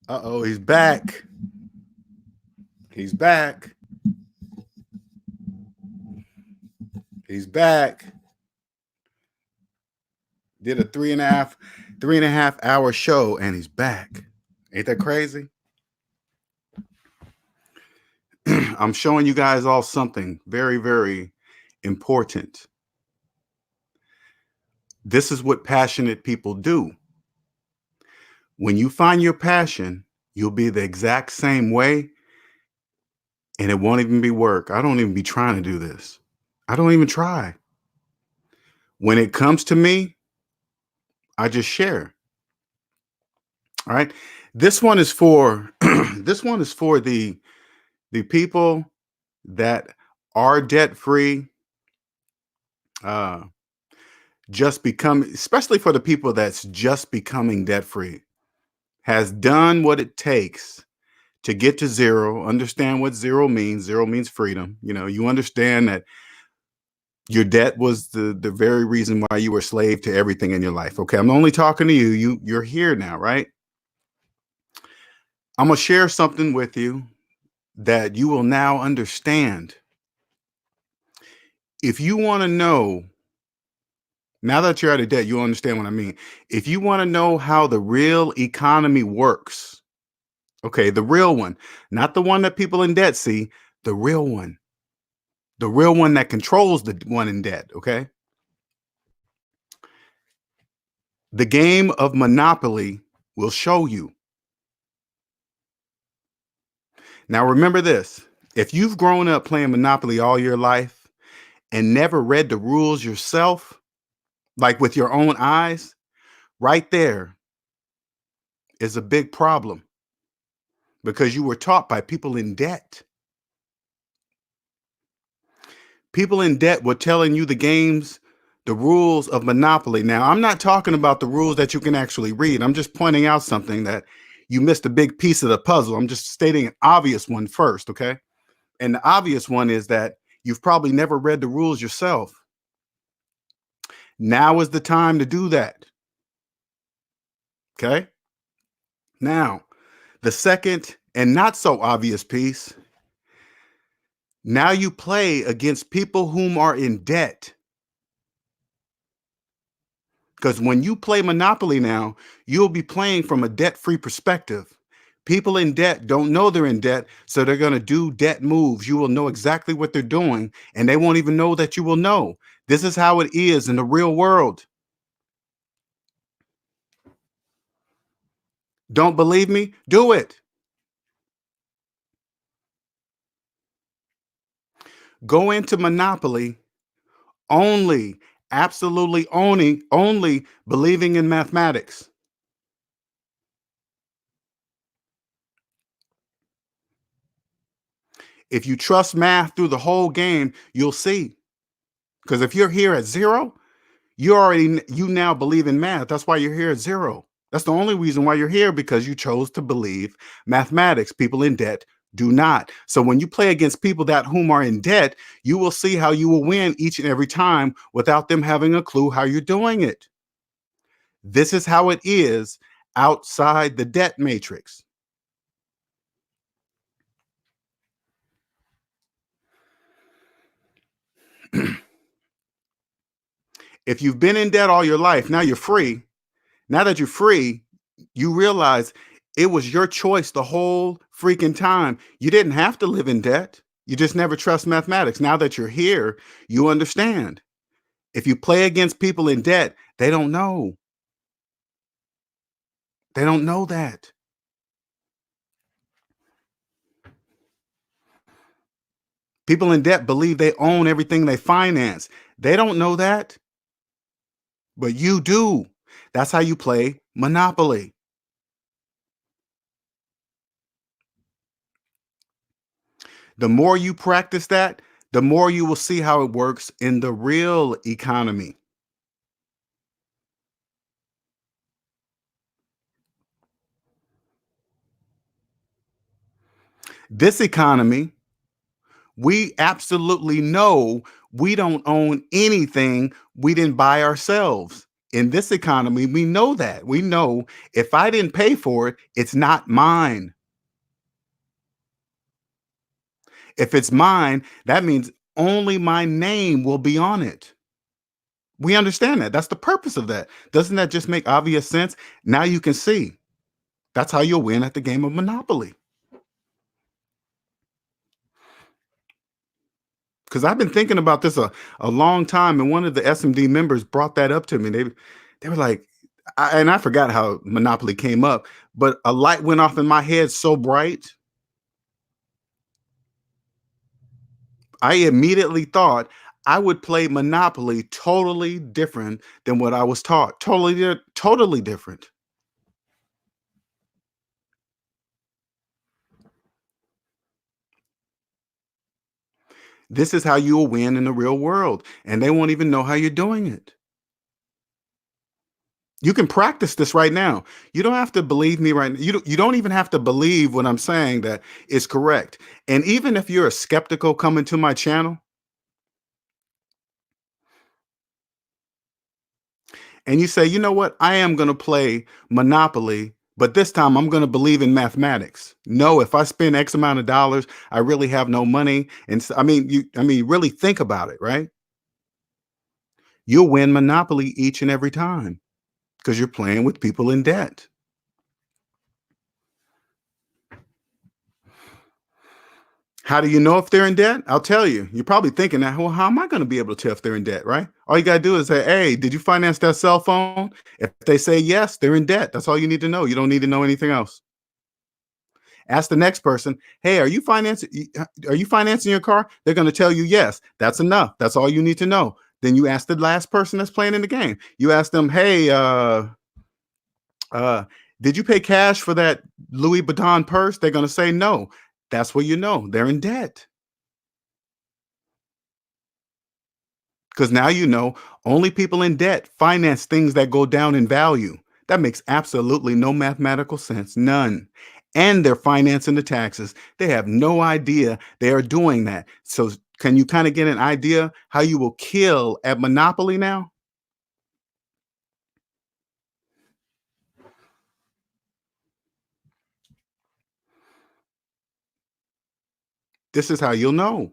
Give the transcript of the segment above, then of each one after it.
Uh-oh, he's back. He's back. He's back. Did a three and a half hour show, and he's back. Ain't that crazy? I'm showing you guys all something very, very important. This is what passionate people do. When you find your passion, you'll be the exact same way, and it won't even be work. I don't even be trying to do this. I don't even try. When it comes to me, I just share. All right. This one is for this one is for the people that are debt free, uh, just become, especially for the people that's just becoming debt free, has done what it takes to get to zero. Understand what zero means. Zero means freedom. You understand that your debt was the very reason why you were slave to everything in your life. Okay, I'm only talking to you. You're here now, right? I'm gonna share something with you that you will now understand. If you want to know, now that you're out of debt, you'll understand what I mean. If you want to know how the real economy works, okay, the real one, not the one that people in debt see, the real one that controls the one in debt, okay? The game of Monopoly will show you. Now, remember this, if you've grown up playing Monopoly all your life and never read the rules yourself, like with your own eyes, right there is a big problem because you were taught by people in debt. People in debt were telling you the rules of Monopoly. Now, I'm not talking about the rules that you can actually read. I'm just pointing out something that you missed a big piece of the puzzle. I'm just stating an obvious one first, okay? And the obvious one is that you've probably never read the rules yourself. Now is the time to do that, okay? Now, the second and not so obvious piece, now you play against people whom are in debt. Because when you play Monopoly now, you'll be playing from a debt-free perspective. People in debt don't know they're in debt, so they're going to do debt moves. You will know exactly what they're doing, and they won't even know that you will know. This is how it is in the real world. Don't believe me? Do it. Go into Monopoly only, absolutely only believing in mathematics. If you trust math through the whole game, you'll see. Because if you're here at zero, you now believe in math. That's why you're here at zero. That's the only reason why you're here, because you chose to believe mathematics. People in debt do not. So when you play against people that whom are in debt, you will see how you will win each and every time without them having a clue how you're doing it. This is how it is outside the debt matrix. If you've been in debt all your life, now you're free. Now that you're free, you realize it was your choice the whole freaking time. You didn't have to live in debt. You just never trust mathematics. Now that you're here, you understand. If you play against people in debt, they don't know. They don't know that. People in debt believe they own everything they finance. They don't know that, but you do. That's how you play Monopoly. The more you practice that, the more you will see how it works in the real economy. This economy, we absolutely know we don't own anything we didn't buy ourselves. In this economy, we know that. We know if I didn't pay for it, it's not mine. If it's mine, that means only my name will be on it. We understand that. That's the purpose of that. Doesn't that just make obvious sense? Now you can see. That's how you'll win at the game of Monopoly. Because I've been thinking about this a long time, and one of the SMD members brought that up to me. They were like, and I forgot how Monopoly came up, but a light went off in my head so bright. I immediately thought I would play Monopoly totally different than what I was taught. Totally different. This is how you will win in the real world, and they won't even know how you're doing it. You can practice this right now. You don't have to believe me right now. You don't even have to believe what I'm saying that is correct. And even if you're a skeptical coming to my channel and you say, you know what, I am going to play Monopoly, but this time I'm going to believe in mathematics. No, if I spend X amount of dollars, I really have no money. And so, really think about it, right? You'll win Monopoly each and every time because you're playing with people in debt. How do you know if they're in debt? I'll tell you. You're probably thinking that, well, how am I going to be able to tell if they're in debt, right? All you got to do is say, hey, did you finance that cell phone? If they say yes, they're in debt. That's all you need to know. You don't need to know anything else. Ask the next person, hey, are you financing your car? They're going to tell you yes. That's enough. That's all you need to know. Then you ask the last person that's playing in the game. You ask them, hey, uh, did you pay cash for that Louis Vuitton purse? They're going to say no. That's where you know they're in debt. Because now you know only people in debt finance things that go down in value. That makes absolutely no mathematical sense. None. And they're financing the taxes. They have no idea they are doing that. So, can you kind of get an idea how you will kill at Monopoly now? This is how you'll know.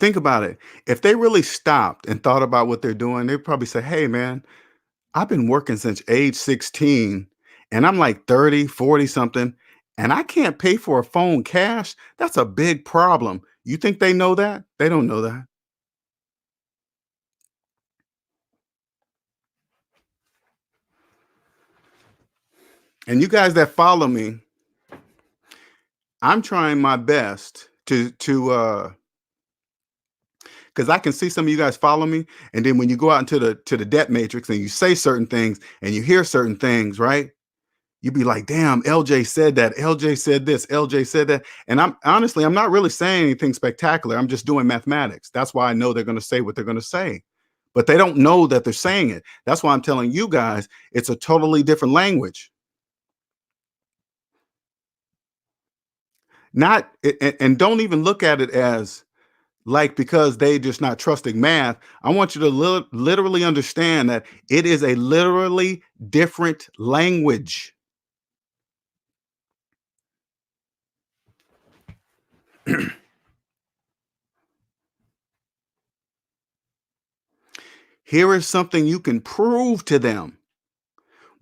Think about it. If they really stopped and thought about what they're doing, they'd probably say, hey, man, I've been working since age 16 and I'm like 30, 40 something, and I can't pay for a phone cash. That's a big problem. You think they know that? They don't know that. And you guys that follow me, I'm trying my best to because I can see some of you guys follow me. And then when you go out into the debt matrix and you say certain things and you hear certain things, right? You'd be like, damn, LJ said that. LJ said this. LJ said that. And I'm not really saying anything spectacular. I'm just doing mathematics. That's why I know they're going to say what they're going to say. But they don't know that they're saying it. That's why I'm telling you guys it's a totally different language. Not and don't even look at it as like because they just not trusting math. I want you to literally understand that it is a literally different language. Here is something you can prove to them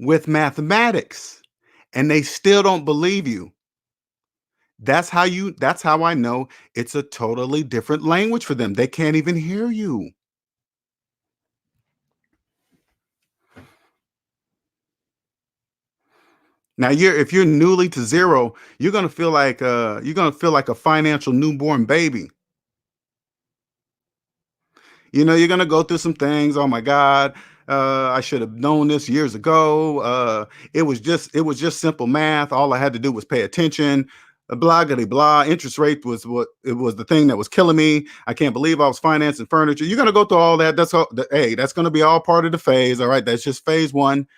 with mathematics, and they still don't believe you. That's how I know it's a totally different language for them. They can't even hear you. Now if you're newly to zero, you're gonna feel like a financial newborn baby. You're gonna go through some things. Oh my God, I should have known this years ago. It was just simple math. All I had to do was pay attention. Blah blah blah. Interest rate was what it was the thing that was killing me. I can't believe I was financing furniture. You're gonna go through all that. Hey, that's gonna be all part of the phase. All right, that's just phase one.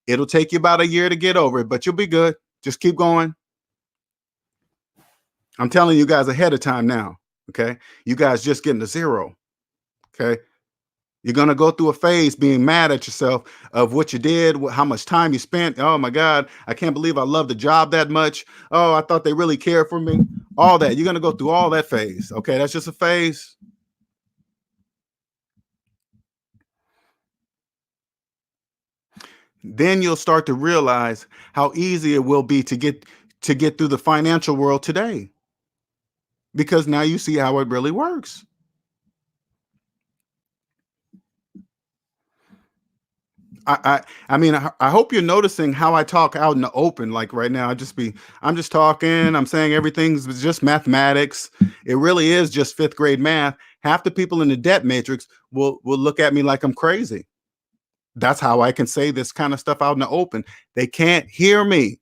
It'll take you about a year to get over it, but you'll be good. Just keep going. I'm telling you guys ahead of time now. Okay, you guys just getting to zero. Okay. You're going to go through a phase being mad at yourself of what you did, how much time you spent. Oh my God, I can't believe I love the job that much. Oh, I thought they really cared for me. All that. You're going to go through all that phase. Okay. That's just a phase. Then you'll start to realize how easy it will be to get through the financial world today because now you see how it really works. I mean, I hope you're noticing how I talk out in the open. Like right now, I'm just talking. I'm saying everything's just mathematics. It really is just fifth grade math. Half the people in the debt matrix will look at me like I'm crazy. That's how I can say this kind of stuff out in the open. They can't hear me.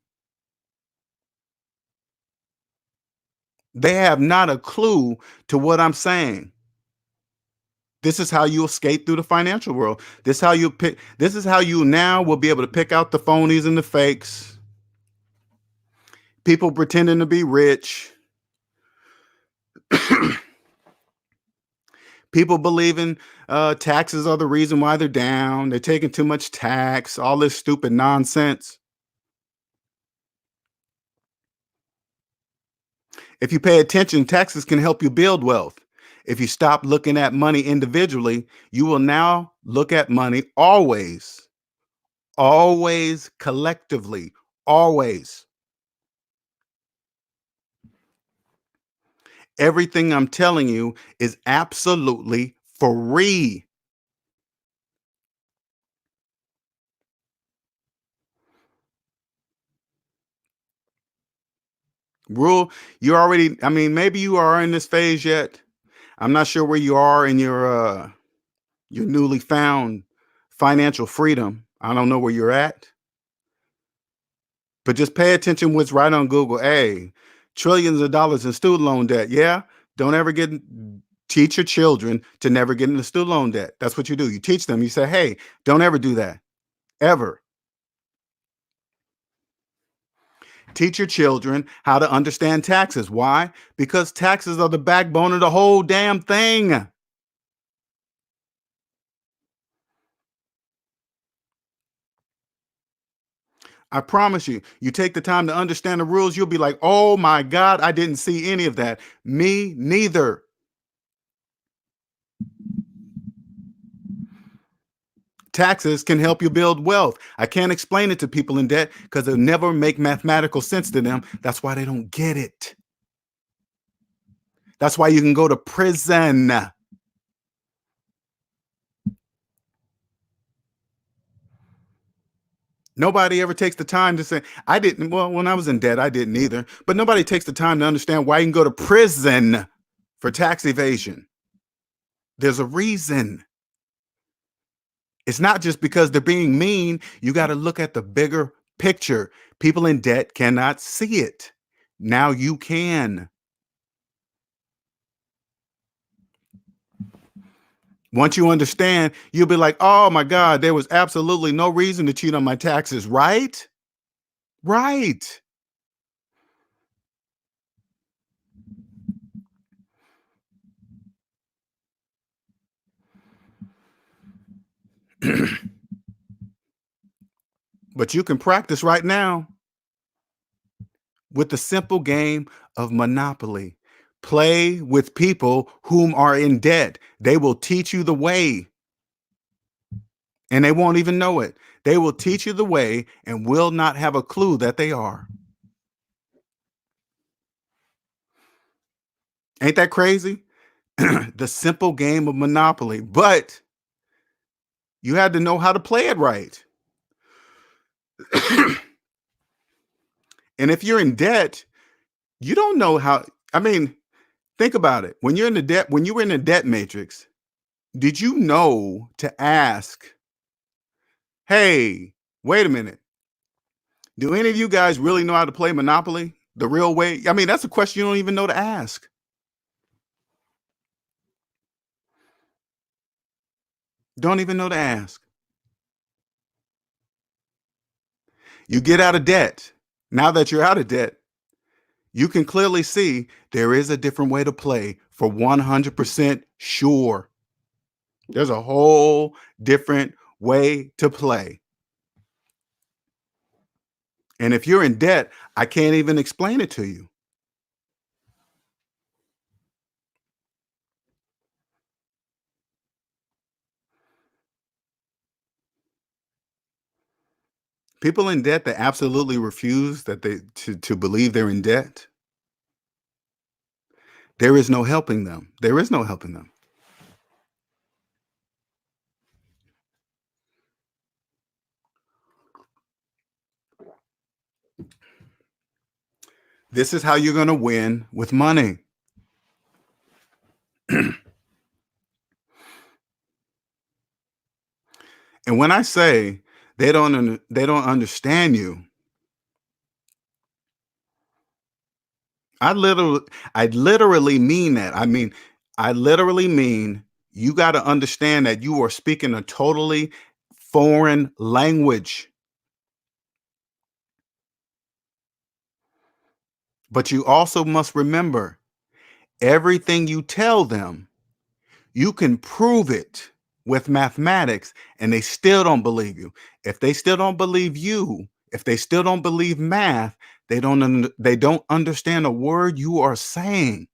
They have not a clue to what I'm saying. This is how you escape through the financial world. This is how you now will be able to pick out the phonies and the fakes, people pretending to be rich, people believing taxes are the reason why they're down. They're taking too much tax, all this stupid nonsense. If you pay attention, taxes can help you build wealth. If you stop looking at money individually, you will now look at money always collectively, always. Everything I'm telling you is absolutely free. Rule, you already, I mean, maybe you are in this phase yet. I'm not sure where you are in your newly found financial freedom. I don't know where you're at, but just pay attention what's right on Google. Hey, trillions of dollars in student loan debt. Yeah. Don't ever teach your children to never get into student loan debt. That's what you do. You teach them. You say, hey, don't ever do that. Ever. Teach your children how to understand taxes. Why? Because taxes are the backbone of the whole damn thing. I promise you, you take the time to understand the rules, you'll be like, oh my God, I didn't see any of that. Me neither. Taxes can help you build wealth. I can't explain it to people in debt because it'll never make mathematical sense to them. That's why they don't get it. That's why you can go to prison. Nobody ever takes the time to say, I didn't. Well, when I was in debt, I didn't either. But nobody takes the time to understand why you can go to prison for tax evasion. There's a reason. It's not just because they're being mean. You got to look at the bigger picture. People in debt cannot see it. Now you can. Once you understand, you'll be like, oh my God, there was absolutely no reason to cheat on my taxes, right? Right. But you can practice right now with the simple game of Monopoly. Play with people whom are in debt. They will teach you the way and they won't even know it. They will teach you the way and will not have a clue that they are. Ain't that crazy? The simple game of Monopoly, but you had to know how to play it right. And if you're in debt, you don't know how. I mean, think about it. When you were in the debt matrix, did you know to ask, hey, wait a minute. Do any of you guys really know how to play Monopoly the real way? I mean, that's a question you don't even know to ask. Don't even know to ask. You get out of debt. Now that you're out of debt, you can clearly see there is a different way to play for 100% sure. There's a whole different way to play. And if you're in debt, I can't even explain it to you. People in debt that absolutely refuse that to believe they're in debt, there is no helping them. There is no helping them. This is how you're going to win with money. And when I say they don't understand you, I literally I literally mean that. I literally mean you got to understand that you are speaking a totally foreign language. But you also must remember everything you tell them, you can prove it with mathematics and they still don't believe you. If they still don't believe you, if they still don't believe math, they don't understand a word you are saying.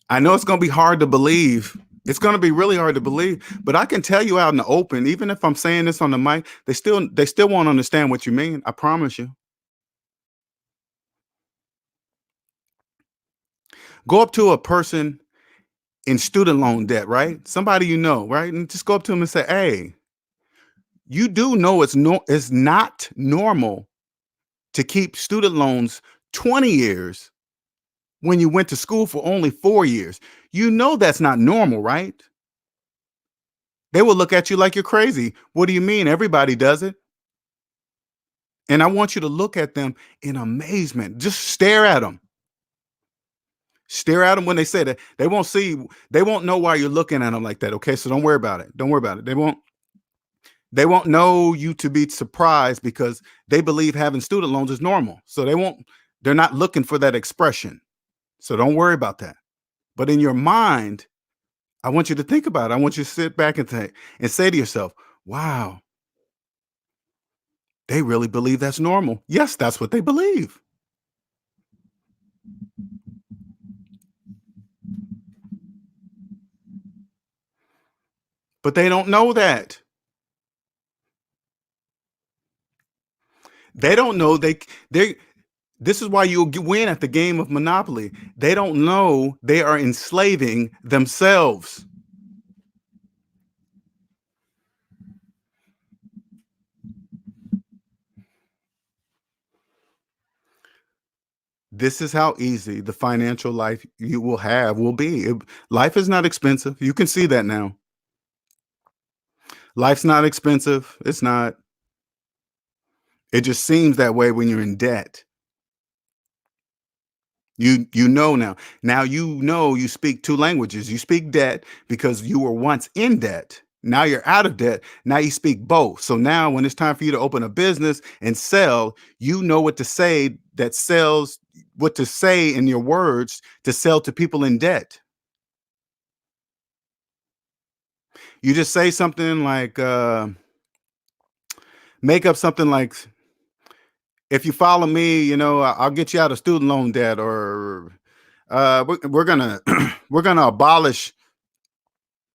I know it's going to be hard to believe. It's going to be really hard to believe, but I can tell you out in the open, even if I'm saying this on the mic, they still won't understand what you mean. I promise you. Go up to a person in student loan debt, right? Somebody you know, right? And just go up to them and say, "Hey, you do know it's not normal to keep student loans 20 years when you went to school for only 4 years. You know that's not normal, right?" They will look at you like you're crazy. "What do you mean? Everybody does it." And I want you to look at them in amazement. Just stare at them. Stare at them when they say that. They won't know why you're looking at them like that. Okay. So don't worry about it. Don't worry about it. They won't know you to be surprised because they believe having student loans is normal. So they're not looking for that expression. So don't worry about that. But in your mind, I want you to think about it. I want you to sit back and say to yourself, wow, they really believe that's normal. Yes, that's what they believe. But they don't know that. They don't know they this is why you'll win at the game of Monopoly. They don't know they are enslaving themselves. This is how easy the financial life you will have will be. Life is not expensive. You can see that now. Life's not expensive. It's not. It just seems that way when you're in debt. You know now. Now you know you speak two languages. You speak debt because you were once in debt. Now you're out of debt. Now you speak both. So now when it's time for you to open a business and sell, you know what to say that sells, what to say in your words to sell to people in debt. You just say something like make up something like, if you follow me, I'll get you out of student loan debt, or we're gonna we're gonna abolish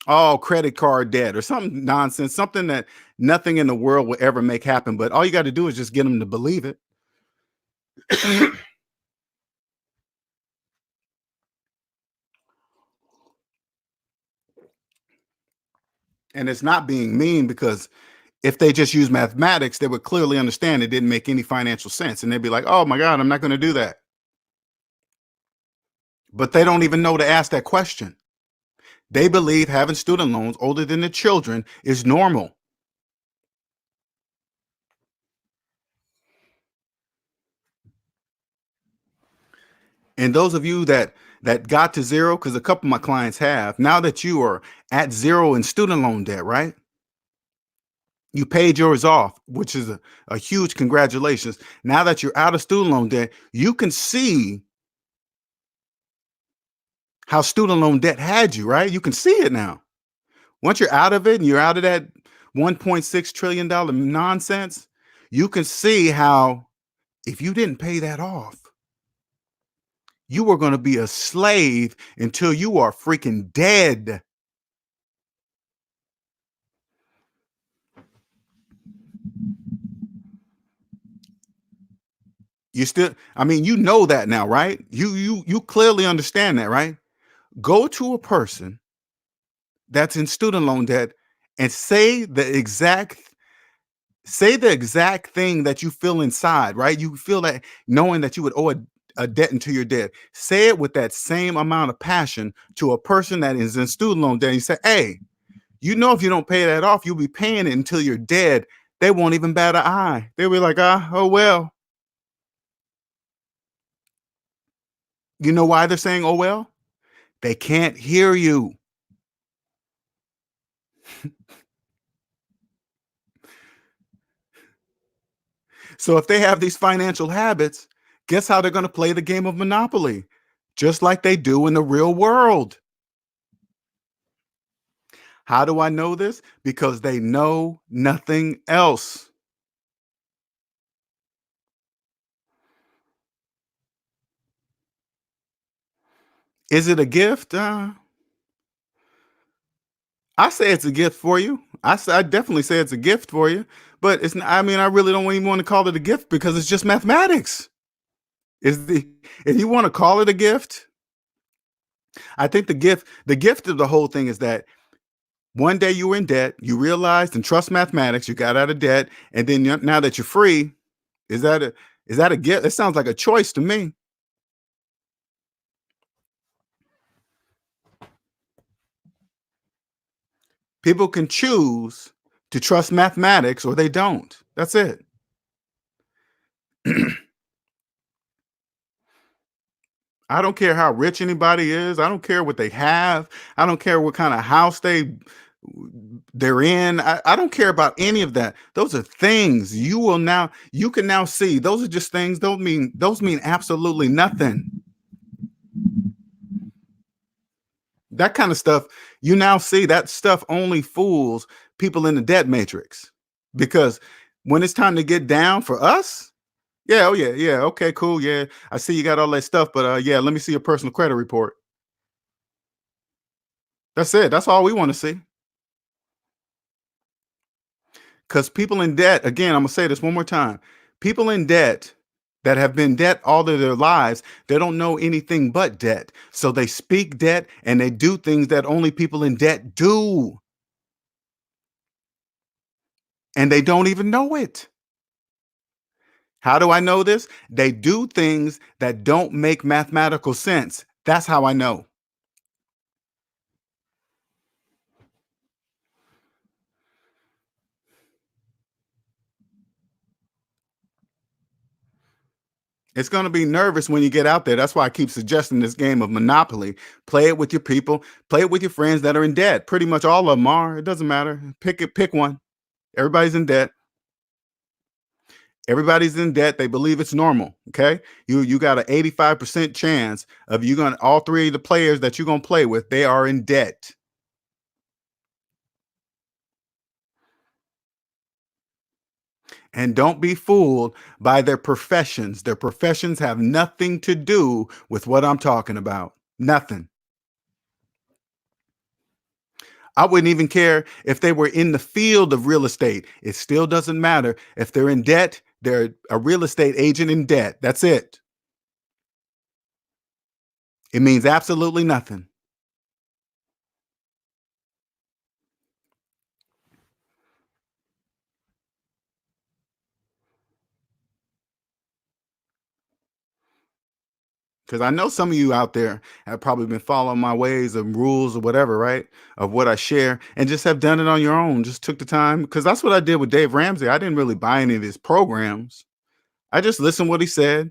all credit card debt, or something nonsense, something that nothing in the world will ever make happen. But all you got to do is just get them to believe it. And it's not being mean, because if they just use mathematics, they would clearly understand it didn't make any financial sense. And they'd be like, oh my God, I'm not going to do that. But they don't even know to ask that question. They believe having student loans older than the children is normal. And those of you that got to zero, because a couple of my clients have, now that you are at zero in student loan debt, right? You paid yours off, which is a huge congratulations. Now that you're out of student loan debt, you can see how student loan debt had you, right? You can see it now. Once you're out of it and you're out of that $1.6 trillion nonsense, you can see how if you didn't pay that off, you were going to be a slave until you are freaking dead. You still, I mean, you know that now, right? You clearly understand that, right? Go to a person that's in student loan debt and say the exact thing that you feel inside, right? You feel that knowing that you would owe a debt until you're dead. Say it with that same amount of passion to a person that is in student loan debt. You say, hey, you know, if you don't pay that off, you'll be paying it until you're dead. They won't even bat an eye. They'll be like, oh, well. You know why they're saying, oh, well? They can't hear you. So if they have these financial habits, guess how they're going to play the game of Monopoly? Just like they do in the real world. How do I know this? Because they know nothing else. Is it a gift? I say it's a gift for you. I definitely say it's a gift for you, but it's not, I mean, I really don't even want to call it a gift because it's just mathematics. Is the If you want to call it a gift, I think the gift of the whole thing is that one day you were in debt, you realized and trust mathematics, you got out of debt, and then now that you're free, is that a gift? It sounds like a choice to me. People can choose to trust mathematics or they don't. That's it. I don't care how rich anybody is. I don't care what they have. I don't care what kind of house they're in. I don't care about any of that. Those are things you can now see. Those are just things. Those mean absolutely nothing. That kind of stuff, you now see that stuff only fools people in the debt matrix. Because when it's time to get down for us, yeah, oh yeah, yeah, okay, cool, yeah. I see you got all that stuff, but yeah, let me see your personal credit report. That's it. That's all we want to see. Because people in debt, again, I'm gonna say this one more time. People in debt that have been debt all of their lives, they don't know anything but debt. So they speak debt and they do things that only people in debt do. And they don't even know it. How do I know this? They do things that don't make mathematical sense. That's how I know. It's going to be nervous when you get out there. That's why I keep suggesting this game of Monopoly. Play it with your people, play it with your friends that are in debt. Pretty much all of them are. It doesn't matter. Pick one. Everybody's in debt. Everybody's in debt. They believe it's normal. Okay. You got an 85% chance of you going to all three of the players that you're going to play with, they are in debt. And don't be fooled by their professions. Their professions have nothing to do with what I'm talking about. Nothing. I wouldn't even care if they were in the field of real estate. It still doesn't matter. If they're in debt, they're a real estate agent in debt. That's it. It means absolutely nothing. Because I know some of you out there have probably been following my ways and rules or whatever, right? Of what I share and just have done it on your own. Just took the time. Because that's what I did with Dave Ramsey. I didn't really buy any of his programs. I just listened what he said.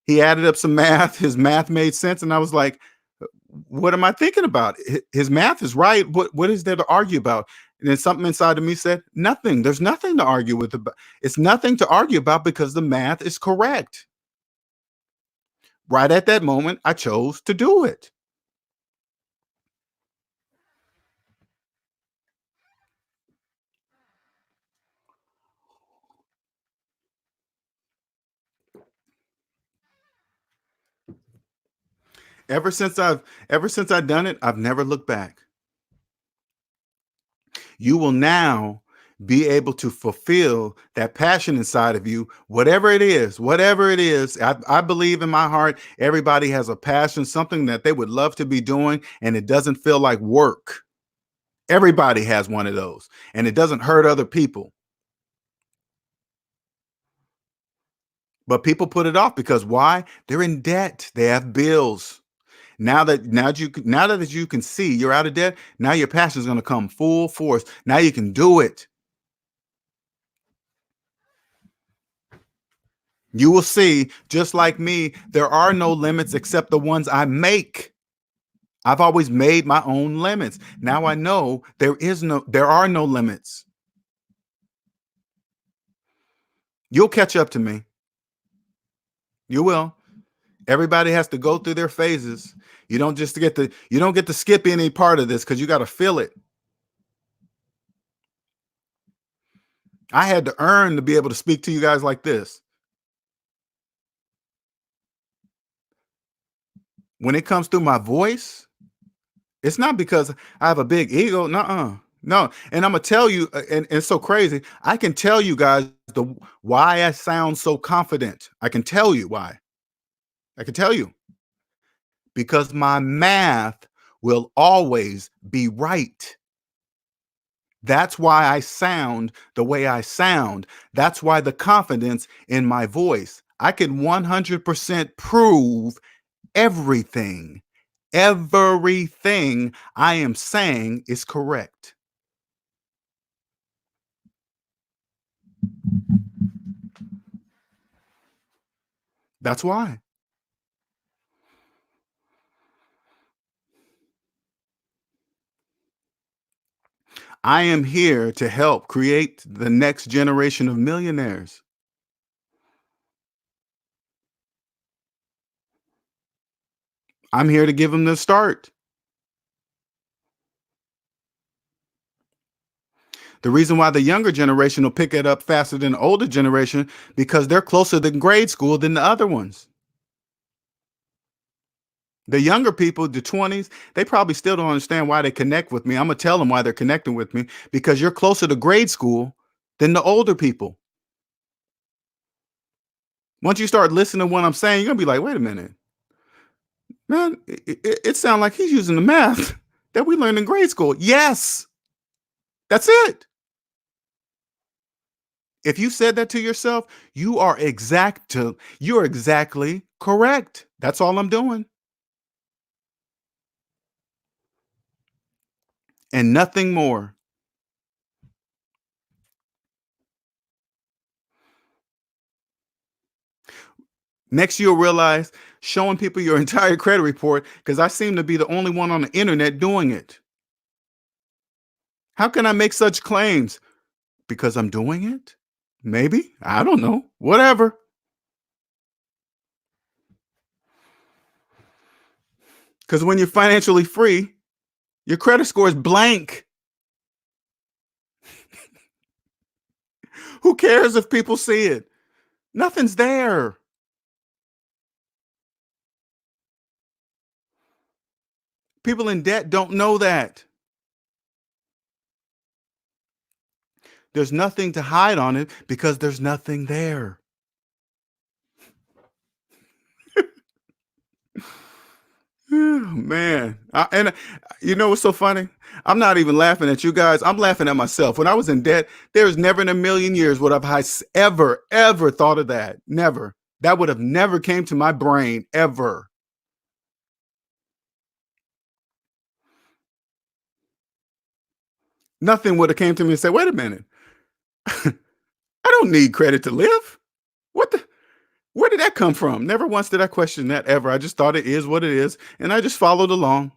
He added up some math. His math made sense. And I was like, what am I thinking about? His math is right. What is there to argue about? And then something inside of me said, nothing. There's nothing to argue with about. It's nothing to argue about because the math is correct. Right at that moment, I chose to do it. Ever since I've done it, I've never looked back. You will now be able to fulfill that passion inside of you, whatever it is, whatever it is. I believe in my heart, everybody has a passion, something that they would love to be doing, and it doesn't feel like work. Everybody has one of those, and it doesn't hurt other people. But people put it off because why? They're in debt. They have bills. Now that you can see you're out of debt, now your passion is going to come full force. Now you can do it. You will see, just like me, there are no limits except the ones I make. I've always made my own limits. Now I know there are no limits. You'll catch up to me. You will. Everybody has to go through their phases. You don't get to skip any part of this because you got to feel it. I had to earn to be able to speak to you guys like this. When it comes through my voice, it's not because I have a big ego. Nuh-uh. No. And I'm gonna tell you, and it's so crazy. I can tell you guys the why I sound so confident. I can tell you why. I can tell you because my math will always be right. That's why I sound the way I sound. That's why the confidence in my voice. I can 100% prove everything. Everything I am saying is correct. That's why. I am here to help create the next generation of millionaires. I'm here to give them the start. The reason why the younger generation will pick it up faster than the older generation because they're closer to grade school than the other ones. The younger people, the 20s, they probably still don't understand why they connect with me. I'm gonna tell them why they're connecting with me because you're closer to grade school than the older people. Once you start listening to what I'm saying, you're gonna be like, wait a minute, man, it sounds like he's using the math that we learned in grade school. Yes, that's it. If you said that to yourself, you're exactly correct. That's all I'm doing. And nothing more. Next, you'll realize showing people your entire credit report because I seem to be the only one on the internet doing it. How can I make such claims? Because I'm doing it? Maybe. I don't know. Whatever. Because when you're financially free, your credit score is blank. Who cares if people see it? Nothing's there. People in debt don't know that. There's nothing to hide on it because there's nothing there. Man, and you know what's so funny? I'm not even laughing at you guys. I'm laughing at myself. When I was in debt, there's never in a million years would have ever thought of that. Never. That would have never came to my brain ever. Nothing would have came to me and said, "Wait a minute, I don't need credit to live." What the? Where did that come from? Never once did I question that ever. I just thought it is what it is, and I just followed along.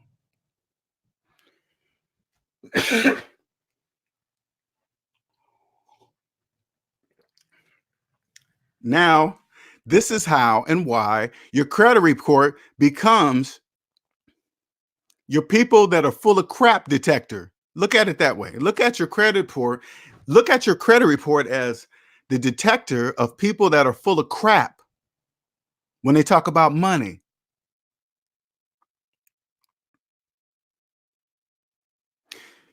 Now, this is how and why your credit report becomes your people that are full of crap detector. Look at it that way. Look at your credit report. Look at your credit report as the detector of people that are full of crap when they talk about money.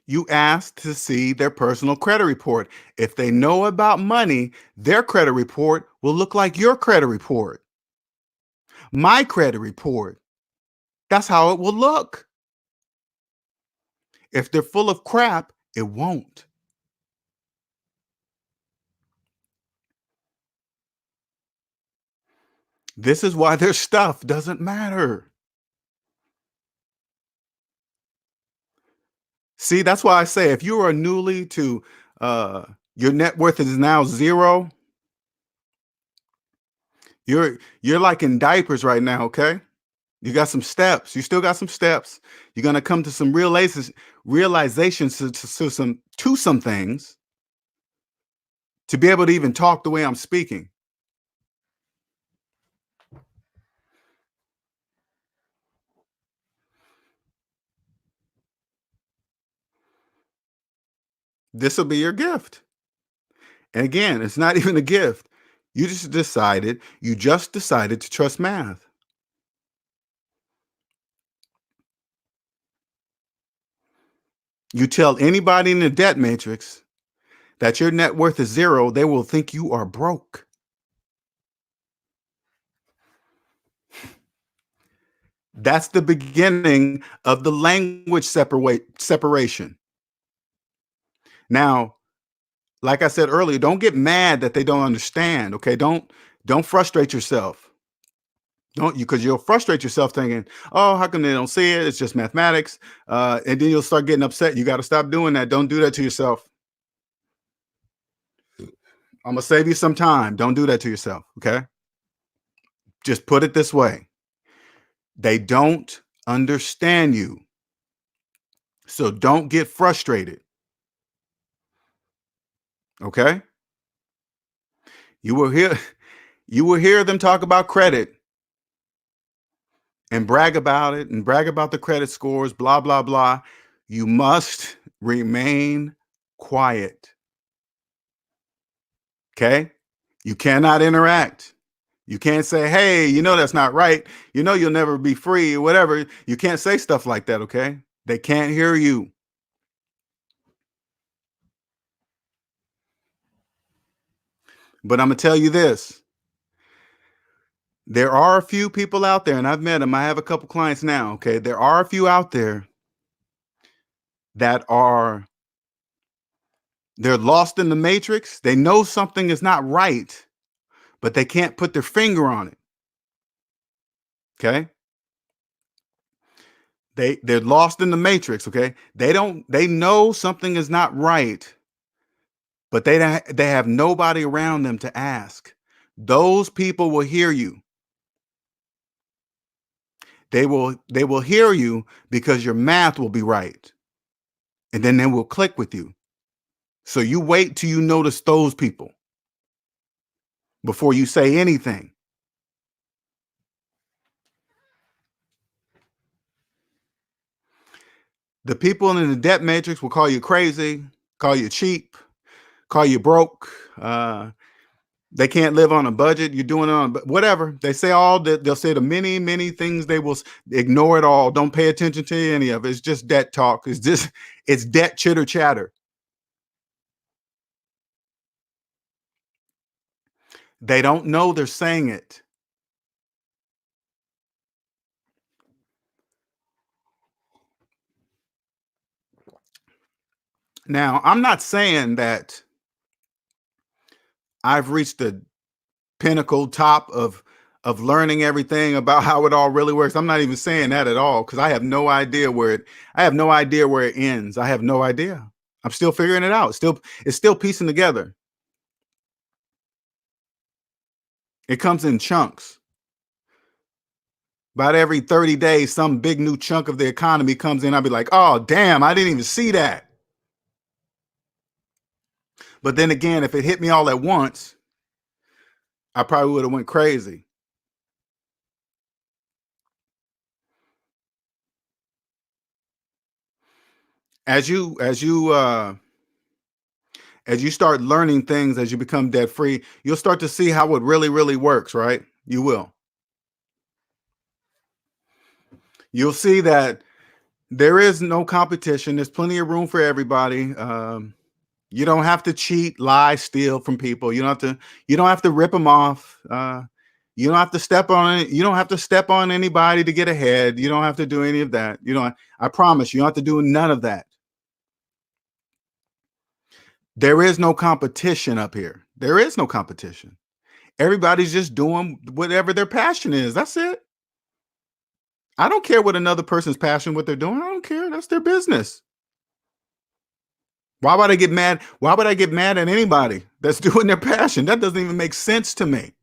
You ask to see their personal credit report. If they know about money, their credit report will look like your credit report, my credit report. That's how it will look. If they're full of crap, it won't. This is why their stuff doesn't matter. See, that's why I say if you are newly to uh your net worth is now zero, you're like in diapers right now, okay? You got some steps. You still got some steps. You're gonna come to some realizations to some things to be able to even talk the way I'm speaking. This will be your gift. And again, it's not even a gift. You just decided to trust math. You tell anybody in the debt matrix that your net worth is zero, they will think you are broke. That's the beginning of the language separation. Now, like I said earlier, don't get mad that they don't understand. Okay, don't frustrate yourself. Don't you because you'll frustrate yourself thinking, oh, how come they don't see it? It's just mathematics. And then you'll start getting upset. You got to stop doing that. Don't do that to yourself. I'm gonna save you some time. Don't do that to yourself. Okay. Just put it this way. They don't understand you. So don't get frustrated. Okay. You will hear you will hear them talk about credit and brag about it and brag about the credit scores, blah, blah, blah. You must remain quiet. Okay. You cannot interact. You can't say, hey, that's not right. You'll never be free or whatever. You can't say stuff like that. Okay. They can't hear you. But I'm going to tell you this. There are a few people out there, and I've met them. I have a couple clients now. Okay. There are a few out there that they're lost in the matrix. They know something is not right, but they can't put their finger on it. Okay. They're lost in the matrix. Okay. They know something is not right, but they have nobody around them to ask. Those people will hear you. They will hear you because your math will be right. And then they will click with you. So you wait till you notice those people before you say anything. The people in the debt matrix will call you crazy, call you cheap, call you broke. They can't live on a budget. You're doing it on whatever. They say all that. They'll say the many, many things. They will ignore it all. Don't pay attention to any of it. It's just debt talk. It's debt chitter chatter. They don't know they're saying it. Now, I'm not saying that I've reached the pinnacle top of learning everything about how it all really works. I'm not even saying that at all because I have no idea where it ends. I have no idea. I'm still figuring it out. It's still piecing together. It comes in chunks. About every 30 days, some big new chunk of the economy comes in. I'll be like, oh, damn, I didn't even see that. But then again, if it hit me all at once, I probably would have went crazy. As you start learning things, as you become debt free, you'll start to see how it really, really works, right? You will. You'll see that there is no competition. There's plenty of room for everybody. You don't have to cheat, lie, steal from people. You don't have to rip them off. You don't have to step on it. You don't have to step on anybody to get ahead. You don't have to do any of that. You know, I promise you don't have to do none of that. There is no competition up here. There is no competition. Everybody's just doing whatever their passion is. That's it. I don't care what another person's passion, what they're doing. I don't care. That's their business. Why would I get mad? Why would I get mad at anybody that's doing their passion? That doesn't even make sense to me.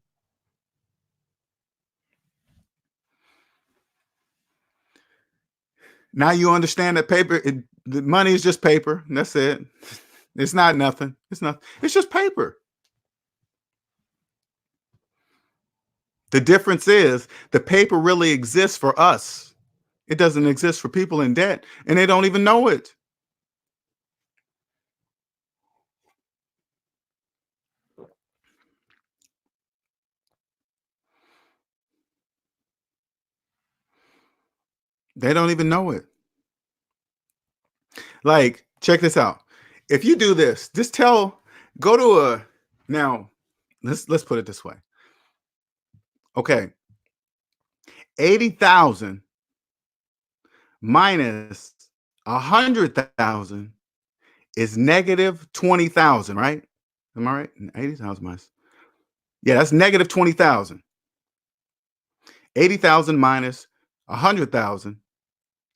Now you understand that the money is just paper. And that's it. It's not nothing. It's not. It's just paper. The difference is the paper really exists for us. It doesn't exist for people in debt, and they don't even know it. They don't even know it. Like, check this out. If you do this, just go to a now. Let's put it this way. Okay, 80,000 minus 100,000 is negative 20,000, right? Am I right? 80,000 minus. Yeah, that's negative 20,000. 80,000 minus 100,000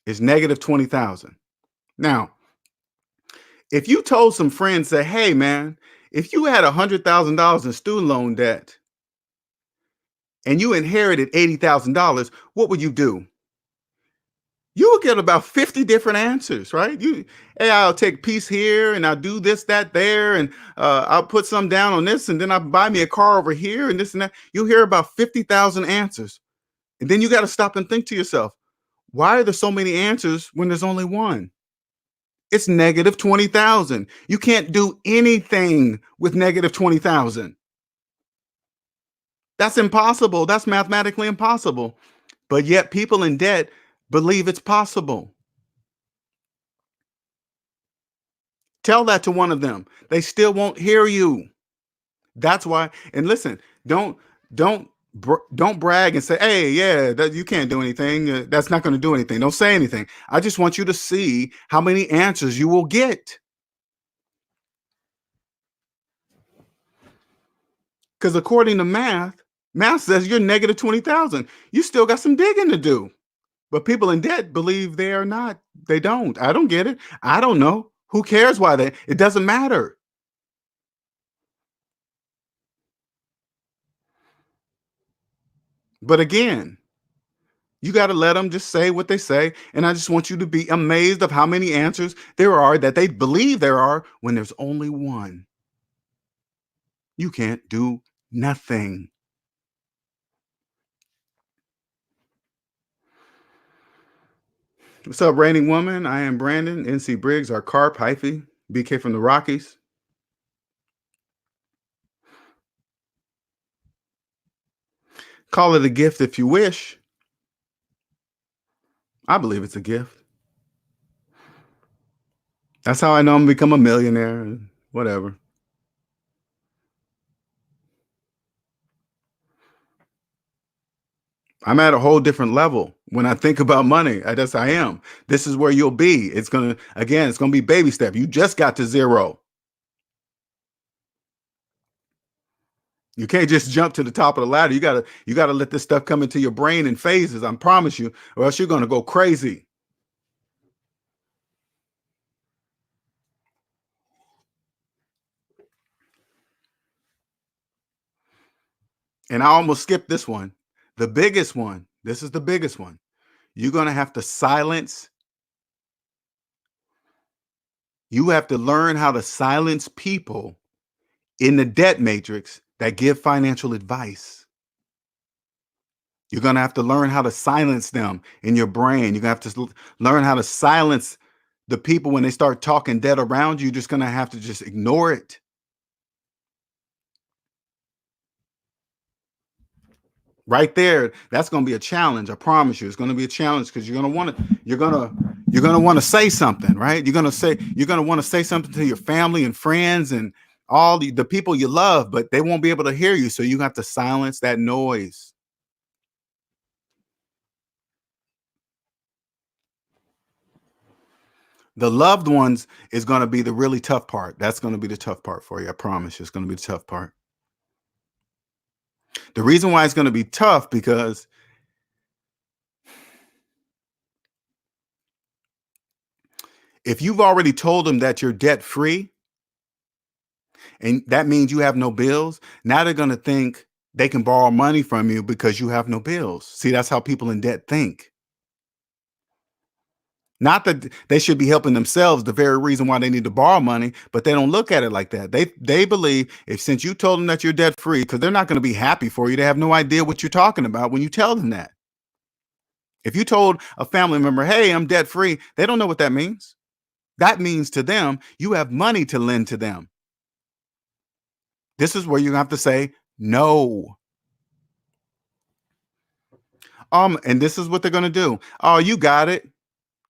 is negative 20,000. Now, if you told some friends, say, hey, man, if you had $100,000 in student loan debt and you inherited $80,000, what would you do? You will get about 50 different answers, right? Hey, I'll take piece here and I'll do this, that, there, and I'll put some down on this, and then I'll buy me a car over here and this and that. You'll hear about 50,000 answers. And then you got to stop and think to yourself, why are there so many answers when there's only one? It's negative 20,000. You can't do anything with negative 20,000. That's impossible. That's mathematically impossible. But yet people in debt believe it's possible. Tell that to one of them. They still won't hear you. That's why. And listen, don't don't don't brag and say, "Hey, yeah, you can't do anything. That's not going to do anything." Don't say anything. I just want you to see how many answers you will get. Because according to math says you're negative 20,000. You still got some digging to do. But people in debt believe they are not. They don't. I don't get it. I don't know. Who cares why they? It doesn't matter. But again, you got to let them just say what they say. And I just want you to be amazed of how many answers there are that they believe there are when there's only one. You can't do nothing. What's up, Raining Woman? I am Brandon. NC Briggs, our Carp, Hyphy, BK from the Rockies. Call it a gift if you wish. I believe it's a gift. That's how I know I'm gonna become a millionaire. Whatever. I'm at a whole different level when I think about money. I am. This is where you'll be. It's gonna be baby step. You just got to zero. You can't just jump to the top of the ladder. You gotta let this stuff come into your brain in phases. I promise you, or else you're gonna go crazy. And I almost skipped this one. The biggest one. This is the biggest one. You're gonna have to silence. You have to learn how to silence people in the debt matrix that give financial advice. You're going to have to learn how to silence them in your brain. You're going to have to learn how to silence the people when they start talking dead around you. You're just going to have to just ignore it. Right there, that's going to be a challenge. I promise you, it's going to be a challenge because you're going to want to say something, right? You're going to want to say something to your family and friends and all the people you love, but they won't be able to hear you. So you have to silence that noise. The loved ones is going to be the really tough part. That's going to be the tough part for you. I promise you, it's going to be the tough part. The reason why it's going to be tough because if you've already told them that you're debt free, and that means you have no bills, now they're going to think they can borrow money from you because you have no bills. See, that's how people in debt think. Not that they should be helping themselves, the very reason why they need to borrow money, but they don't look at it like that. They believe if since you told them that you're debt free, because they're not going to be happy for you. They have no idea what you're talking about when you tell them that. If you told a family member, hey, I'm debt free, they don't know what that means. That means to them, you have money to lend to them. This is where you have to say no. And this is what they're going to do. Oh, you got it.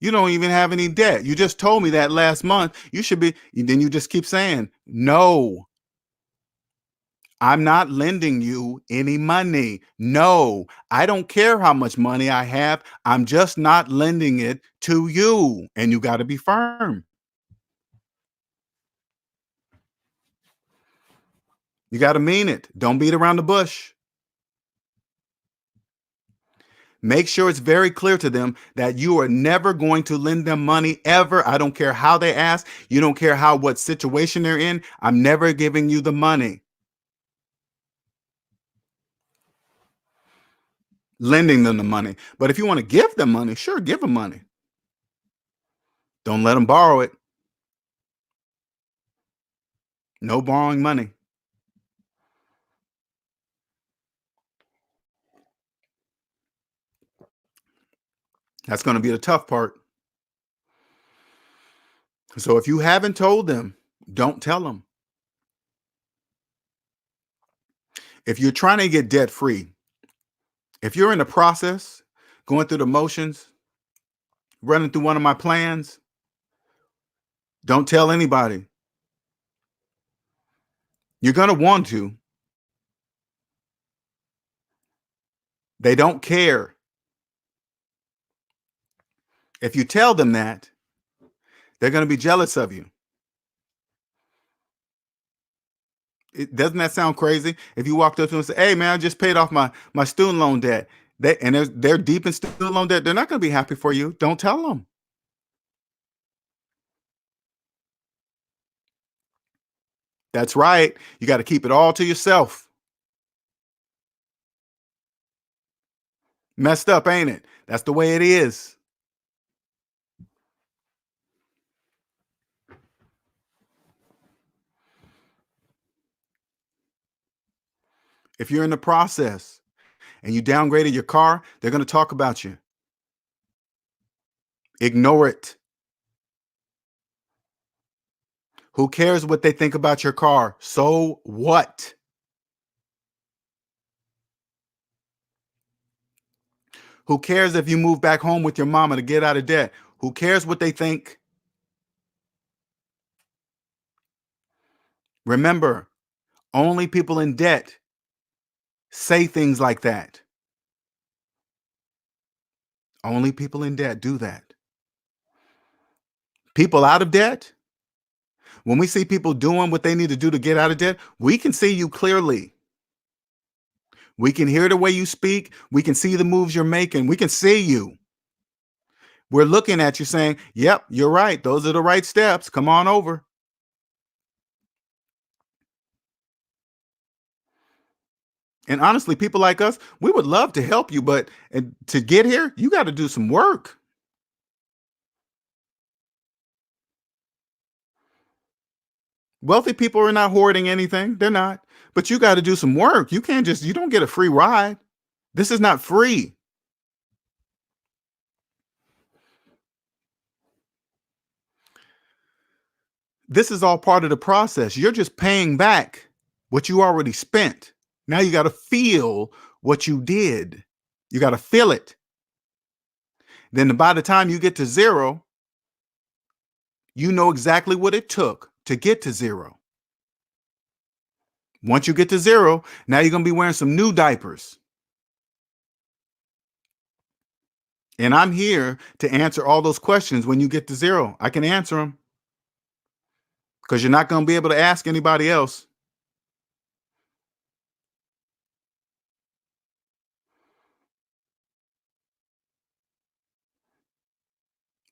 You don't even have any debt. You just told me that last month. You should be. Then you just keep saying, no, I'm not lending you any money. No, I don't care how much money I have. I'm just not lending it to you. And you got to be firm. You got to mean it. Don't beat around the bush. Make sure it's very clear to them that you are never going to lend them money ever. I don't care how they ask. You don't care what situation they're in. I'm never giving you the money. Lending them the money. But if you want to give them money, sure, give them money. Don't let them borrow it. No borrowing money. That's going to be the tough part. So if you haven't told them, don't tell them. If you're trying to get debt free, if you're in the process, going through the motions, running through one of my plans, don't tell anybody. You're going to want to. They don't care. If you tell them that, they're going to be jealous of you. Doesn't that sound crazy? If you walked up to them and say, "Hey, man, I just paid off my student loan debt," they're deep in student loan debt. They're not going to be happy for you. Don't tell them. That's right. You got to keep it all to yourself. Messed up, ain't it? That's the way it is. If you're in the process and you downgraded your car, they're going to talk about you. Ignore it. Who cares what they think about your car? So what? Who cares if you move back home with your mama to get out of debt? Who cares what they think? Remember, only people in debt say things like that. Only people in debt do that. People out of debt, when we see people doing what they need to do to get out of debt, we can see you clearly. We can hear the way you speak. We can see the moves you're making. We can see you. We're looking at you saying, yep, you're right. Those are the right steps. Come on over. And honestly, people like us, we would love to help you, but to get here, you got to do some work. Wealthy people are not hoarding anything. They're not. But you got to do some work. You can't just, you don't get a free ride. This is not free. This is all part of the process. You're just paying back what you already spent. Now you got to feel what you did. You got to feel it. Then by the time you get to zero, you know exactly what it took to get to zero. Once you get to zero, now you're going to be wearing some new diapers. And I'm here to answer all those questions when you get to zero. I can answer them because you're not going to be able to ask anybody else.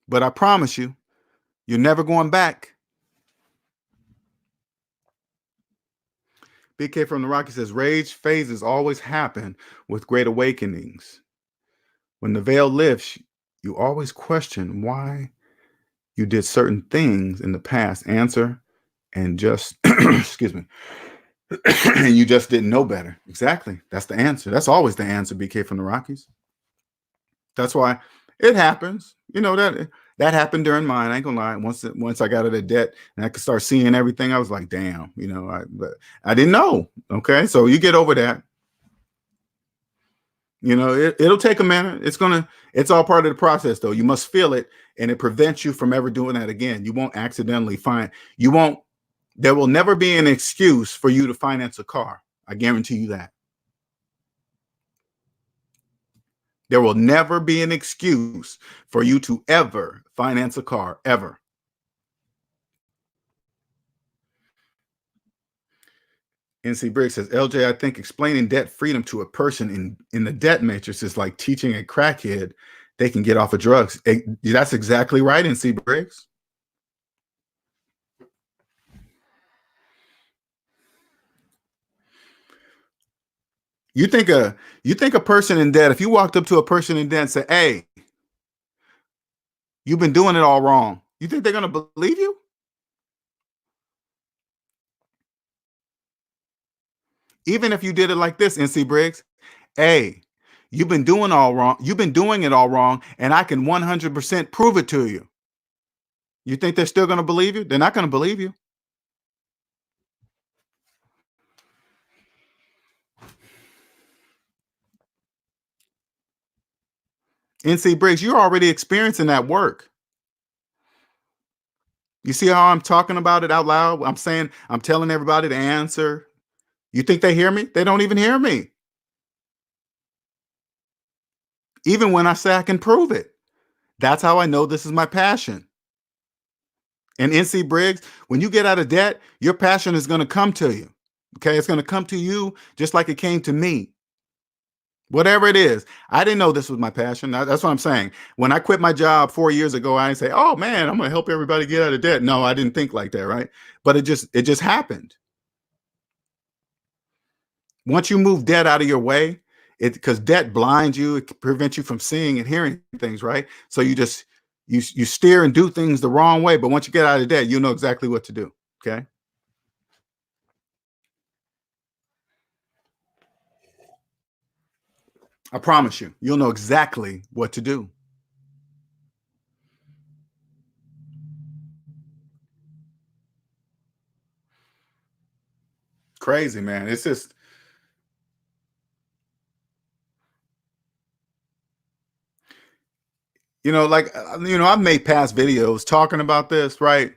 But I promise you, you're never going back. BK from the Rocky says, rage phases always happen with great awakenings. When the veil lifts, you always question why you did certain things in the past. Answer, and just, excuse me, and you just didn't know better. Exactly. That's the answer. That's always the answer, BK from the Rockies. That's why it happens. You know, that happened during mine. I ain't gonna lie. Once I got out of debt and I could start seeing everything, I was like, damn, you know, but I didn't know. Okay. So you get over that. You know, it'll take a minute. It's all part of the process though. You must feel it, and it prevents you from ever doing that again. You won't accidentally there will never be an excuse for you to finance a car. I guarantee you that. There will never be an excuse for you to ever finance a car, ever. NC Briggs says, LJ, I think explaining debt freedom to a person in the debt matrix is like teaching a crackhead they can get off of drugs. That's exactly right, NC Briggs. You think a person in debt, if you walked up to a person in debt and said, hey, you've been doing it all wrong, you think they're going to believe you? Even if you did it like this, NC Briggs, hey, you've been doing all wrong. You've been doing it all wrong, and I can 100% prove it to you. You think they're still going to believe you? They're not going to believe you. NC Briggs, you're already experiencing that work. You see how I'm talking about it out loud? I'm telling everybody the answer. You think they hear me? They don't even hear me. Even when I say I can prove it. That's how I know this is my passion. And NC Briggs, when you get out of debt, your passion is going to come to you. Okay. It's going to come to you just like it came to me. Whatever it is. I didn't know this was my passion. That's what I'm saying. When I quit my job 4 years ago, I didn't say, oh man, I'm going to help everybody get out of debt. No, I didn't think like that. Right. But it just happened. Once you move debt out of your way, because debt blinds you, it prevents you from seeing and hearing things, right? So you steer and do things the wrong way. But once you get out of debt, you know exactly what to do. Okay. I promise you, you'll know exactly what to do. Crazy, man. It's just, like, I've made past videos talking about this, right?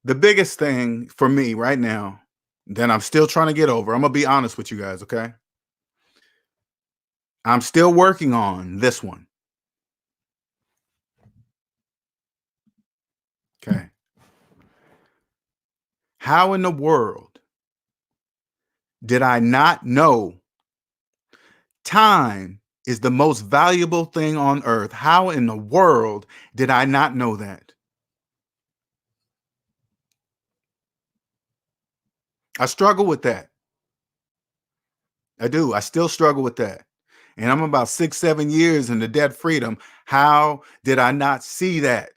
The biggest thing for me right now that I'm still trying to get over, I'm going to be honest with you guys, okay? I'm still working on this one. Okay. How in the world did I not know time is the most valuable thing on earth? How in the world did I not know that? I struggle with that. I do. I still struggle with that. And I'm about 6, 7 years in the debt freedom. How did I not see that?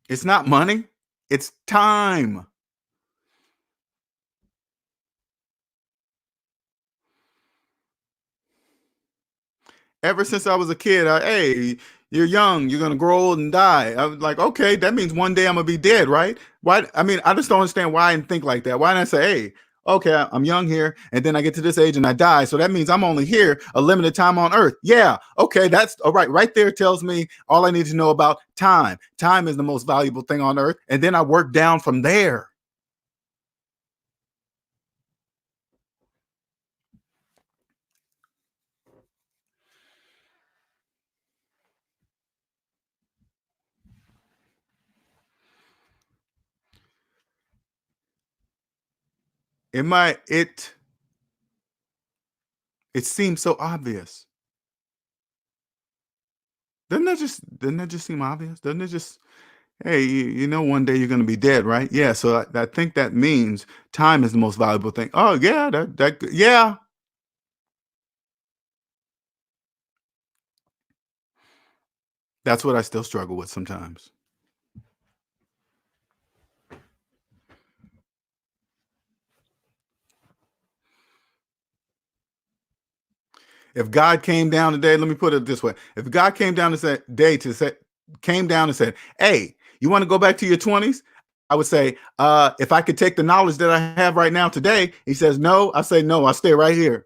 It's not money, it's time. Ever since I was a kid, hey, you're young, you're gonna grow old and die. I was like, okay, that means one day I'm gonna be dead, right? Why? I mean, I just don't understand why I didn't think like that. Why didn't I say, hey, okay, I'm young here, and then I get to this age and I die, so that means I'm only here a limited time on Earth. Yeah, okay, that's all right. Right there tells me all I need to know about time. Time is the most valuable thing on Earth, and then I work down from there. It might it seems so obvious. Doesn't that just seem obvious? Doesn't it just hey, you know one day you're gonna be dead, right? Yeah, so I think that means time is the most valuable thing. Oh yeah, yeah. That's what I still struggle with sometimes. If God came down today, let me put it this way: if God came down to say day to say came down and said, "Hey, you want to go back to your 20s?" I would say, if I could take the knowledge that I have right now today, he says no. I say no. I stay right here.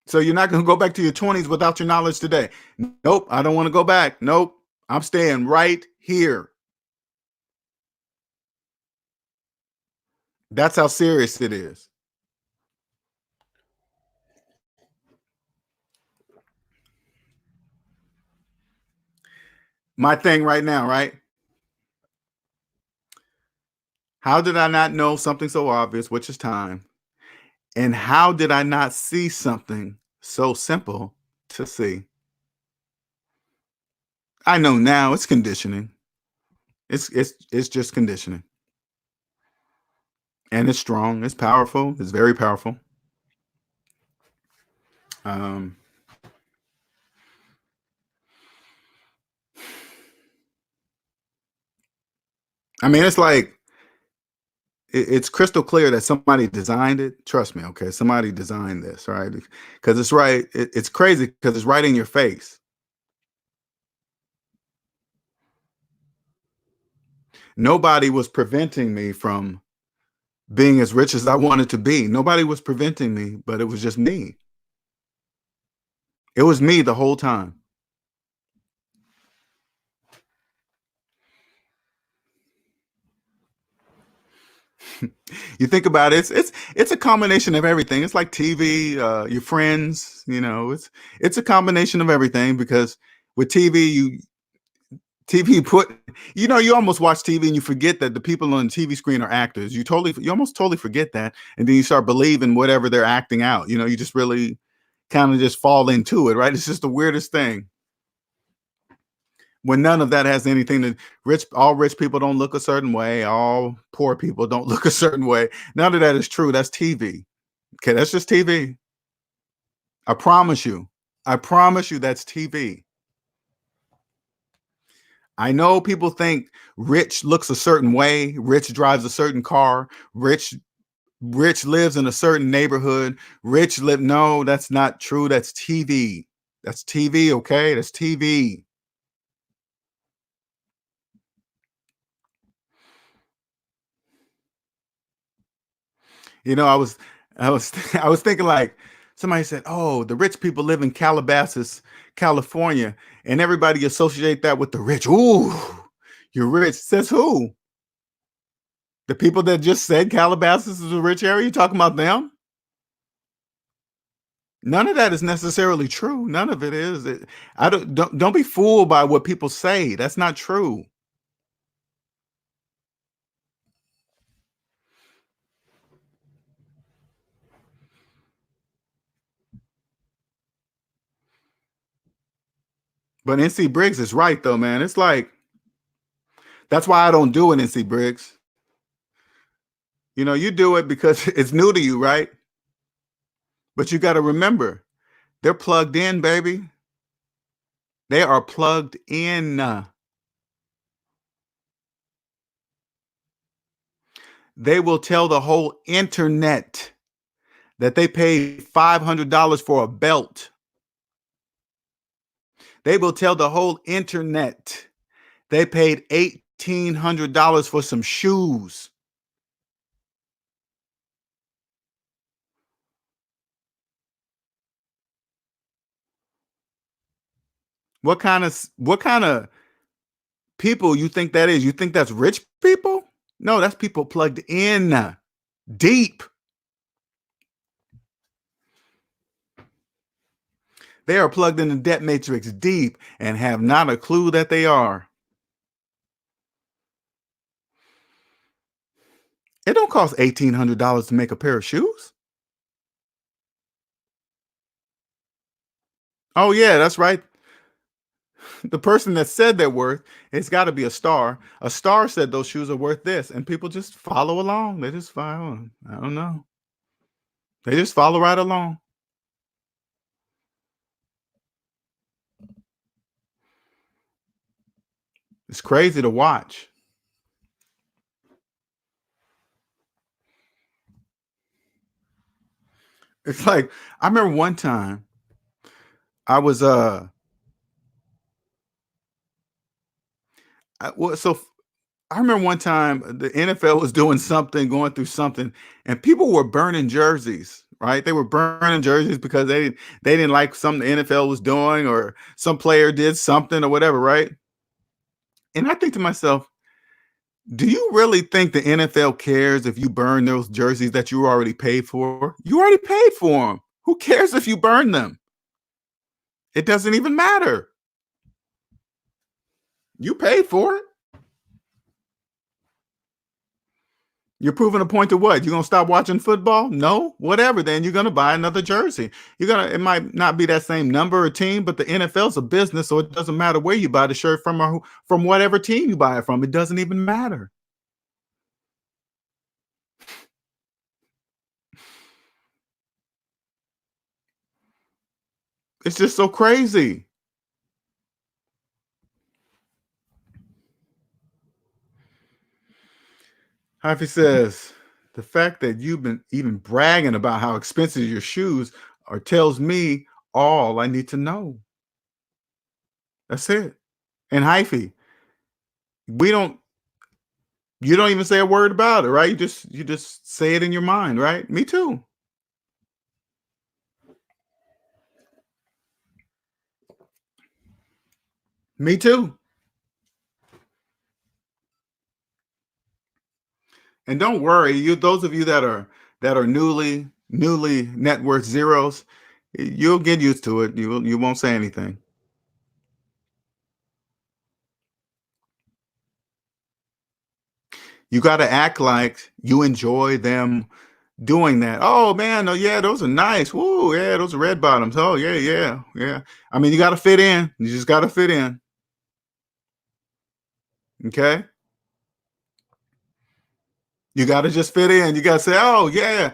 So you're not going to go back to your 20s without your knowledge today. Nope, I don't want to go back. Nope, I'm staying right here. That's how serious it is. My thing right now, right? How did I not know something so obvious, which is time? And how did I not see something so simple to see? I know now it's conditioning. It's just conditioning. And it's strong, it's powerful, it's very powerful. Um I mean it's like it's crystal clear that somebody designed it. Trust me, okay? Somebody designed this, right? Because it's right. It's crazy because it's right in your face. Nobody was preventing me from being as rich as I wanted to be. Nobody was preventing me, but it was just me. It was me the whole time. You think about it, it's a combination of everything. It's like TV, your friends, it's a combination of everything because with TV put you almost watch TV and you forget that the people on the TV screen are actors. You almost totally forget that, and then you start believing whatever they're acting out. You just really kind of just fall into it, right? It's just the weirdest thing. When none of that has anything to all rich people don't look a certain way, all poor people don't look a certain way. None of that is true. That's TV. Okay, that's just TV. I promise you. I promise you that's TV. I know people think rich looks a certain way, rich drives a certain car, rich lives in a certain neighborhood, rich live no, that's not true. That's TV. That's TV, okay? That's TV. I was I was thinking like somebody said, "Oh, the rich people live in Calabasas, California," and everybody associate that with the rich. Ooh, you're rich. Says who? The people that just said Calabasas is a rich area. You talking about them? None of that is necessarily true. None of it is. I don't be fooled by what people say. That's not true. But NC Briggs is right though, man. It's like that's why I don't do it, NC Briggs. You do it because it's new to you, right? But you got to remember, they're plugged in, baby. They are plugged in. They will tell the whole internet that they paid $500 for a belt. They will tell the whole internet they paid $1,800 for some shoes. What kind of people you think that is? You think that's rich people? No, that's people plugged in deep. They are plugged in the debt matrix deep and have not a clue that they are. It don't cost $1,800 to make a pair of shoes. Oh yeah, that's right. The person that said their worth, it's got to be a star. A star said those shoes are worth this, and people just follow along. They just follow. I don't know. They just follow right along. It's crazy to watch. It's like I remember one time I was I remember one time the NFL was doing something, going through something, and people were burning jerseys, right? They were burning jerseys because they didn't like something the NFL was doing or some player did something or whatever, right? And I think to myself, do you really think the NFL cares if you burn those jerseys that you already paid for? You already paid for them. Who cares if you burn them? It doesn't even matter. You paid for it. You're proving a point to what? You're gonna stop watching football? No, whatever. Then you're gonna buy another jersey. You're gonna. It might not be that same number or team, but the NFL's a business, so it doesn't matter where you buy the shirt from or from whatever team you buy it from. It doesn't even matter. It's just so crazy. Hyphy says the fact that you've been even bragging about how expensive your shoes are tells me all I need to know. That's it. And Hyphy, we don't you don't even say a word about it, right? You just say it in your mind, right? Me too. Me too. And don't worry, you those of you that are newly net worth zeros, you'll get used to it. You won't say anything. You got to act like you enjoy them doing that. Oh man, oh yeah, those are nice. Woo, yeah, those are red bottoms. Oh yeah, yeah, yeah. I mean, you got to fit in. You just got to fit in. Okay. You gotta just fit in. You gotta say, oh yeah,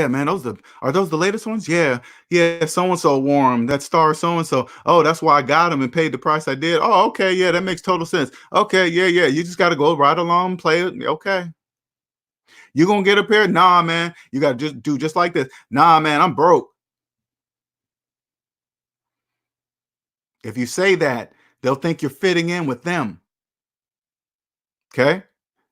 man, are those the latest ones? Yeah, yeah, so and so wore 'em, that star so and so. Oh, that's why I got them and paid the price I did. Oh, okay, yeah, that makes total sense. Okay, yeah, yeah, you just gotta go right along, play it. Okay, you gonna get a pair? Nah, man, you gotta just do just like this. Nah, man, I'm broke. If you say that, they'll think you're fitting in with them. Okay,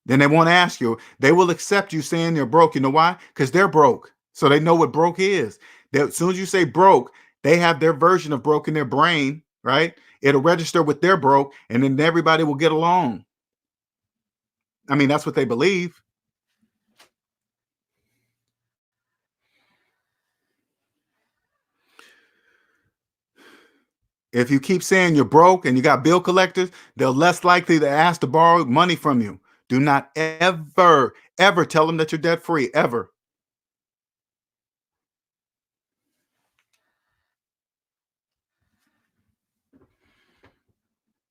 then they won't ask you. They will accept you saying they're broke. You know why? Because they're broke. So they know what broke is. As soon as you say broke, they have their version of broke in their brain, right? It'll register with their broke, and then everybody will get along. I mean, that's what they believe. If you keep saying you're broke and you got bill collectors, they're less likely to ask to borrow money from you. Do not ever tell them that you're debt free, ever.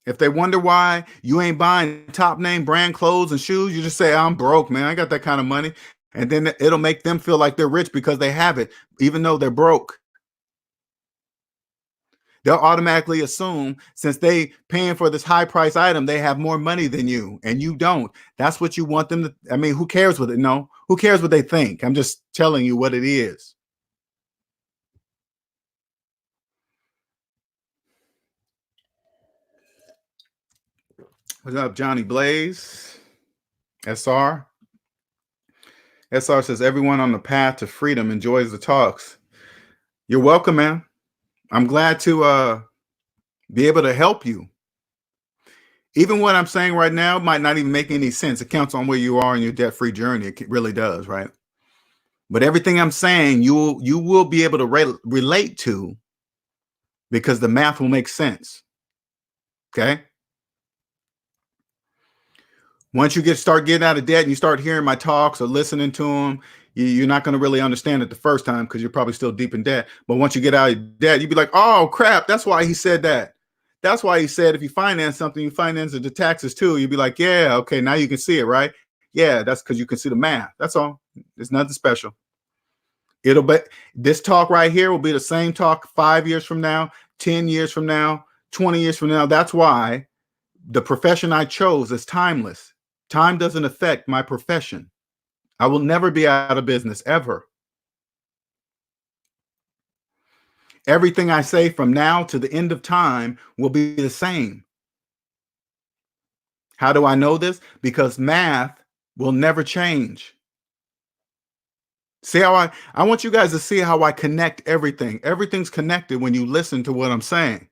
If they wonder why you ain't buying top name brand clothes and shoes, you just say, I'm broke, man. I got that kind of money. And then it'll make them feel like they're rich because they have it, even though they're broke. They'll automatically assume since they paying for this high price item, they have more money than you and you don't. That's what you want them to. I mean, who cares what it? No, who cares what they think? I'm just telling you what it is. What's up, Johnny Blaze? SR. SR says everyone on the path to freedom enjoys the talks. You're welcome, man. I'm glad to be able to help you. Even what I'm saying right now might not even make any sense. It counts on where you are in your debt-free journey. It really does, right? But everything I'm saying, you will be able to relate to because the math will make sense. Okay. Once you start getting out of debt and you start hearing my talks or listening to them, you're not going to really understand it the first time because you're probably still deep in debt. But once you get out of debt, you'd be like, oh, crap, that's why he said that. That's why he said if you finance something, you finance the taxes too. You'd be like, yeah, okay, now you can see it, right? Yeah, that's because you can see the math. That's all. It's nothing special. It'll be this talk right here will be the same talk 5 years from now, 10 years from now, 20 years from now. That's why the profession I chose is timeless. Time doesn't affect my profession. I will never be out of business, ever. Everything I say from now to the end of time will be the same. How do I know this? Because math will never change. See how I want you guys to see how I connect everything. Everything's connected when you listen to what I'm saying.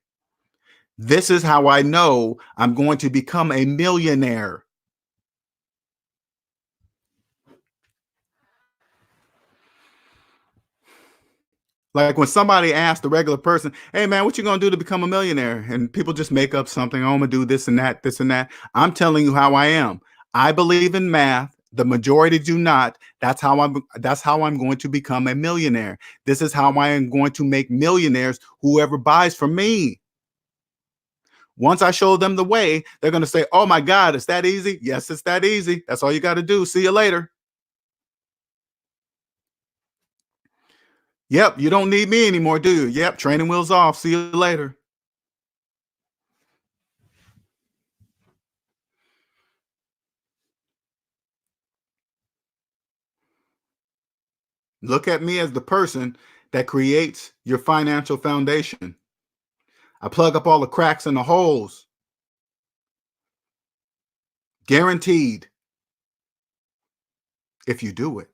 This is how I know I'm going to become a millionaire. Like when somebody asks the regular person, hey man, what you gonna do to become a millionaire? And people just make up something. Oh, I'm gonna do this and that, this and that. I'm telling you how I am. I believe in math. The majority do not. That's how I'm going to become a millionaire. This is how I am going to make millionaires whoever buys from me. Once I show them the way, they're going to say, oh my God, it's that easy? Yes, it's that easy. That's all you got to do. See you later. Yep, you don't need me anymore, do you? Yep, training wheels off. See you later. Look at me as the person that creates your financial foundation. I plug up all the cracks and the holes. Guaranteed. If you do it.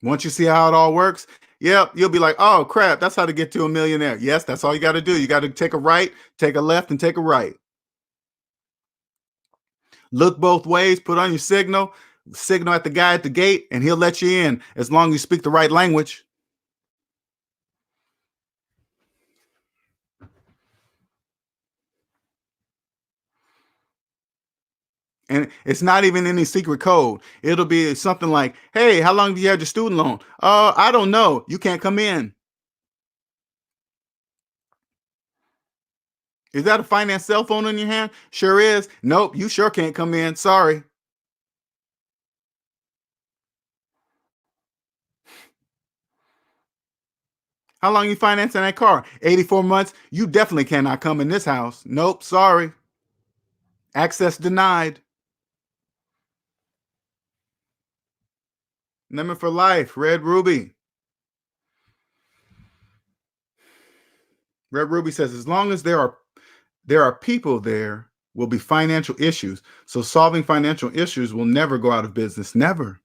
Once you see how it all works, yep, you'll be like, oh crap, that's how to get to a millionaire. Yes, that's all you got to do. You got to take a right, take a left, and take a right. Look both ways, put on your signal at the guy at the gate, and he'll let you in as long as you speak the right language. And it's not even any secret code. It'll be something like, hey, how long do you have your student loan? I don't know. You can't come in. Is that a finance cell phone in your hand? Sure is. Nope, you sure can't come in. Sorry. How long you financing that car? 84 months. You definitely cannot come in this house. Nope, sorry. Access denied. Lemon for life. Red Ruby. Red Ruby says, as long as there are people, there will be financial issues. So solving financial issues will never go out of business. Never.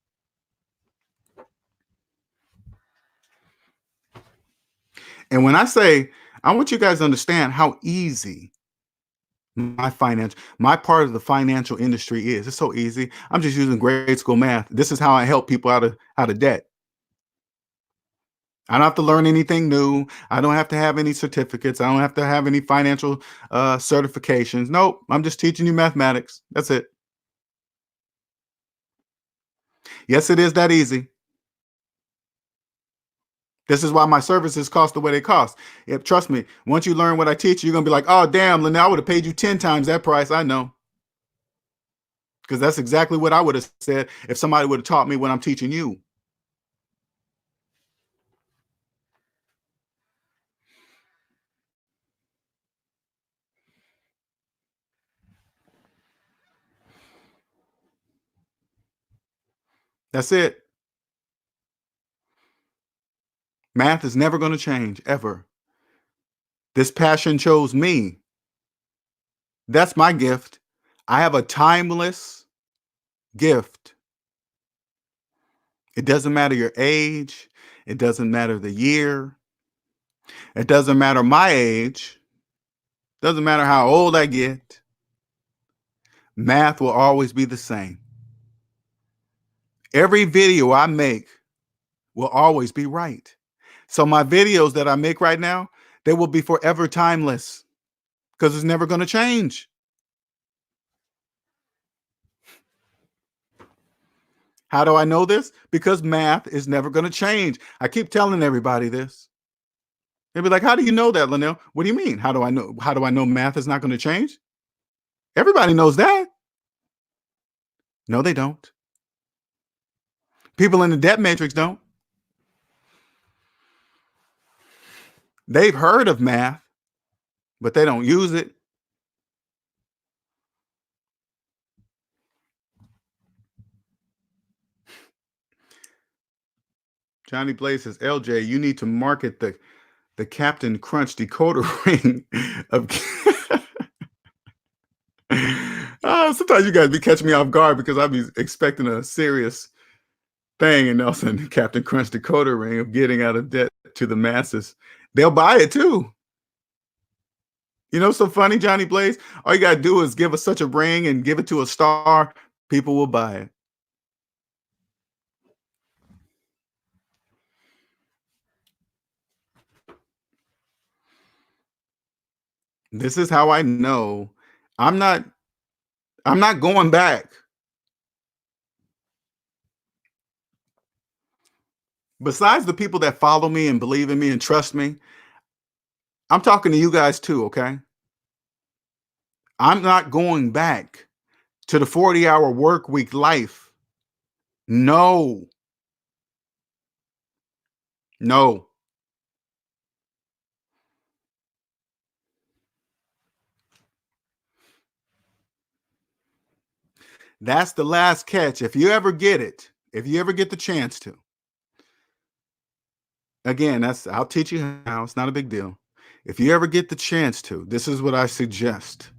And when I say, I want you guys to understand how easy my part of the financial industry is. It's so easy. I'm just using grade school math. This is how I help people out of debt. I don't have to learn anything new. I don't have to have any certificates. I don't have to have any financial certifications. Nope. I'm just teaching you mathematics. That's it. Yes, it is that easy. This is why my services cost the way they cost. Trust me, once you learn what I teach, you're going to be like, oh, damn, Lynell, I would have paid you 10 times that price. I know. because that's exactly what I would have said if somebody would have taught me what I'm teaching you. That's it. Math is never going to change, ever. This passion chose me. That's my gift. I have a timeless gift. It doesn't matter your age. It doesn't matter the year. It doesn't matter my age. Doesn't matter how old I get. Math will always be the same. Every video I make will always be right. So my videos that I make right now, they will be forever timeless because it's never going to change. How do I know this? Because math is never going to change. I keep telling everybody this. They'll be like, "How do you know that, Linnell?" What do you mean? How do I know? How do I know math is not going to change? Everybody knows that. No, they don't. People in the debt matrix don't. They've heard of math, but they don't use it. Johnny Blaze says, "LJ, you need to market the Captain Crunch decoder ring of." Sometimes you guys be catching me off guard because I be expecting a serious thing, and also Captain Crunch decoder ring of getting out of debt to the masses. They'll buy it too. You know, so funny, Johnny Blaze. All you gotta do is give us such a ring and give it to a star. People will buy it. This is how I know I'm not. I'm not going back. Besides the people that follow me and believe in me and trust me, I'm talking to you guys too, okay? I'm not going back to the 40-hour work week life. No. No. That's the last catch. If you ever get it, if you ever get the chance to. Again, I'll teach you how. It's not a big deal. If you ever get the chance to, this is what I suggest.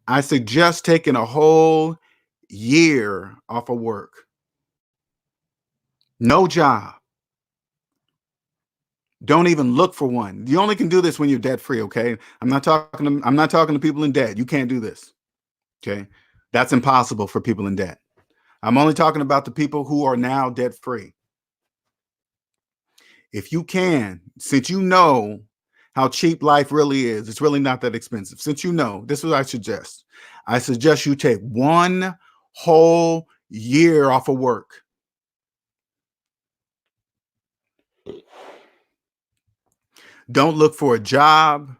I suggest taking a whole year off of work. No job. Don't even look for one. You only can do this when you're debt free, okay? I'm not talking to people in debt. You can't do this. Okay? That's impossible for people in debt. I'm only talking about the people who are now debt free. If you can, since you know how cheap life really is, it's really not that expensive. Since you know, this is what I suggest. I suggest you take one whole year off of work. Don't look for a job.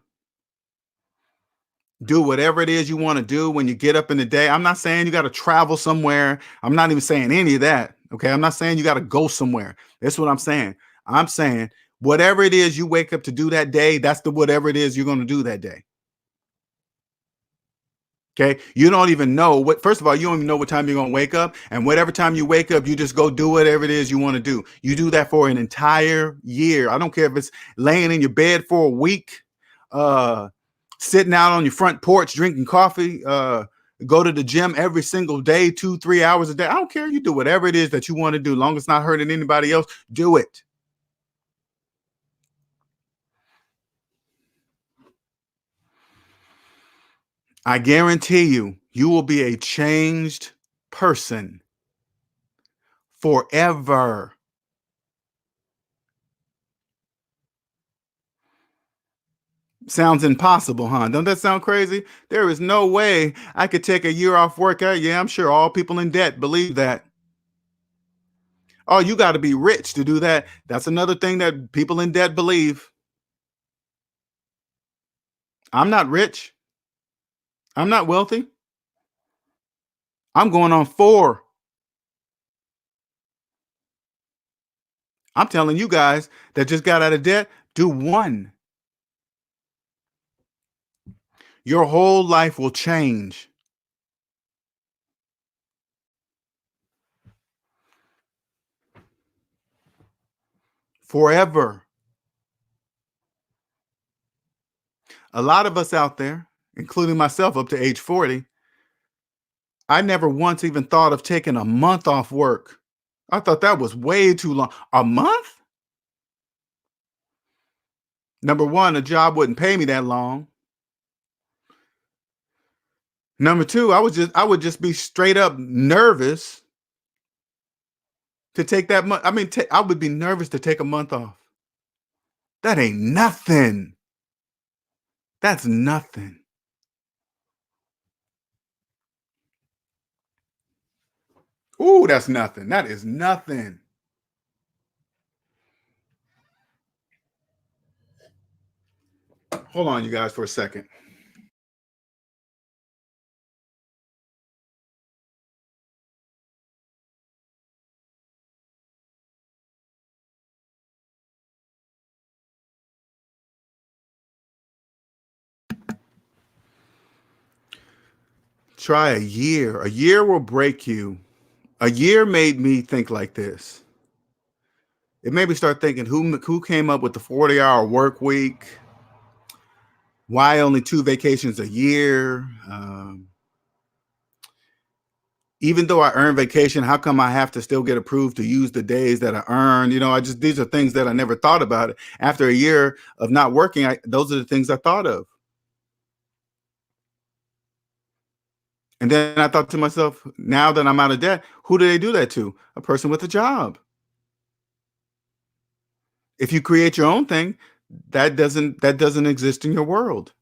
Do whatever it is you want to do when you get up in the day. I'm not saying you got to travel somewhere. I'm not even saying any of that. Okay. I'm not saying you got to go somewhere. That's what I'm saying. I'm saying whatever it is you wake up to do that day, that's the whatever it is you're going to do that day. Okay. You don't even know what, first of all, you don't even know what time you're going to wake up. And whatever time you wake up, you just go do whatever it is you want to do. You do that for an entire year. I don't care if it's laying in your bed for a week, sitting out on your front porch, drinking coffee, go to the gym every single day, 2-3 hours a day. I don't care. You do whatever it is that you want to do. As long as it's not hurting anybody else, do it. I guarantee you, you will be a changed person forever. Sounds impossible, huh? Don't that sound crazy? There is no way I could take a year off work. Yeah, I'm sure all people in debt believe that. Oh, you got to be rich to do that. That's another thing that people in debt believe. I'm not rich. I'm not wealthy. I'm going on 4. I'm telling you guys that just got out of debt, do 1. Your whole life will change forever. A lot of us out there, including myself up to age 40, I never once even thought of taking a month off work. I thought that was way too long. A month? Number one, a job wouldn't pay me that long. Number two, I would just be straight up nervous to take that month. I mean, I would be nervous to take a month off. That ain't nothing. That's nothing. Ooh, that's nothing. That is nothing. Hold on, you guys, for a second. Try a year. A year will break you. A year made me think like this. It made me start thinking who came up with the 40-hour work week? Why only 2 vacations a year? Even though I earn vacation, how come I have to still get approved to use the days that I earn? You know, these are things that I never thought about. After a year of not working, those are the things I thought of. And then I thought to myself, now that I'm out of debt, who do they do that to? A person with a job. If you create your own thing, that doesn't exist in your world.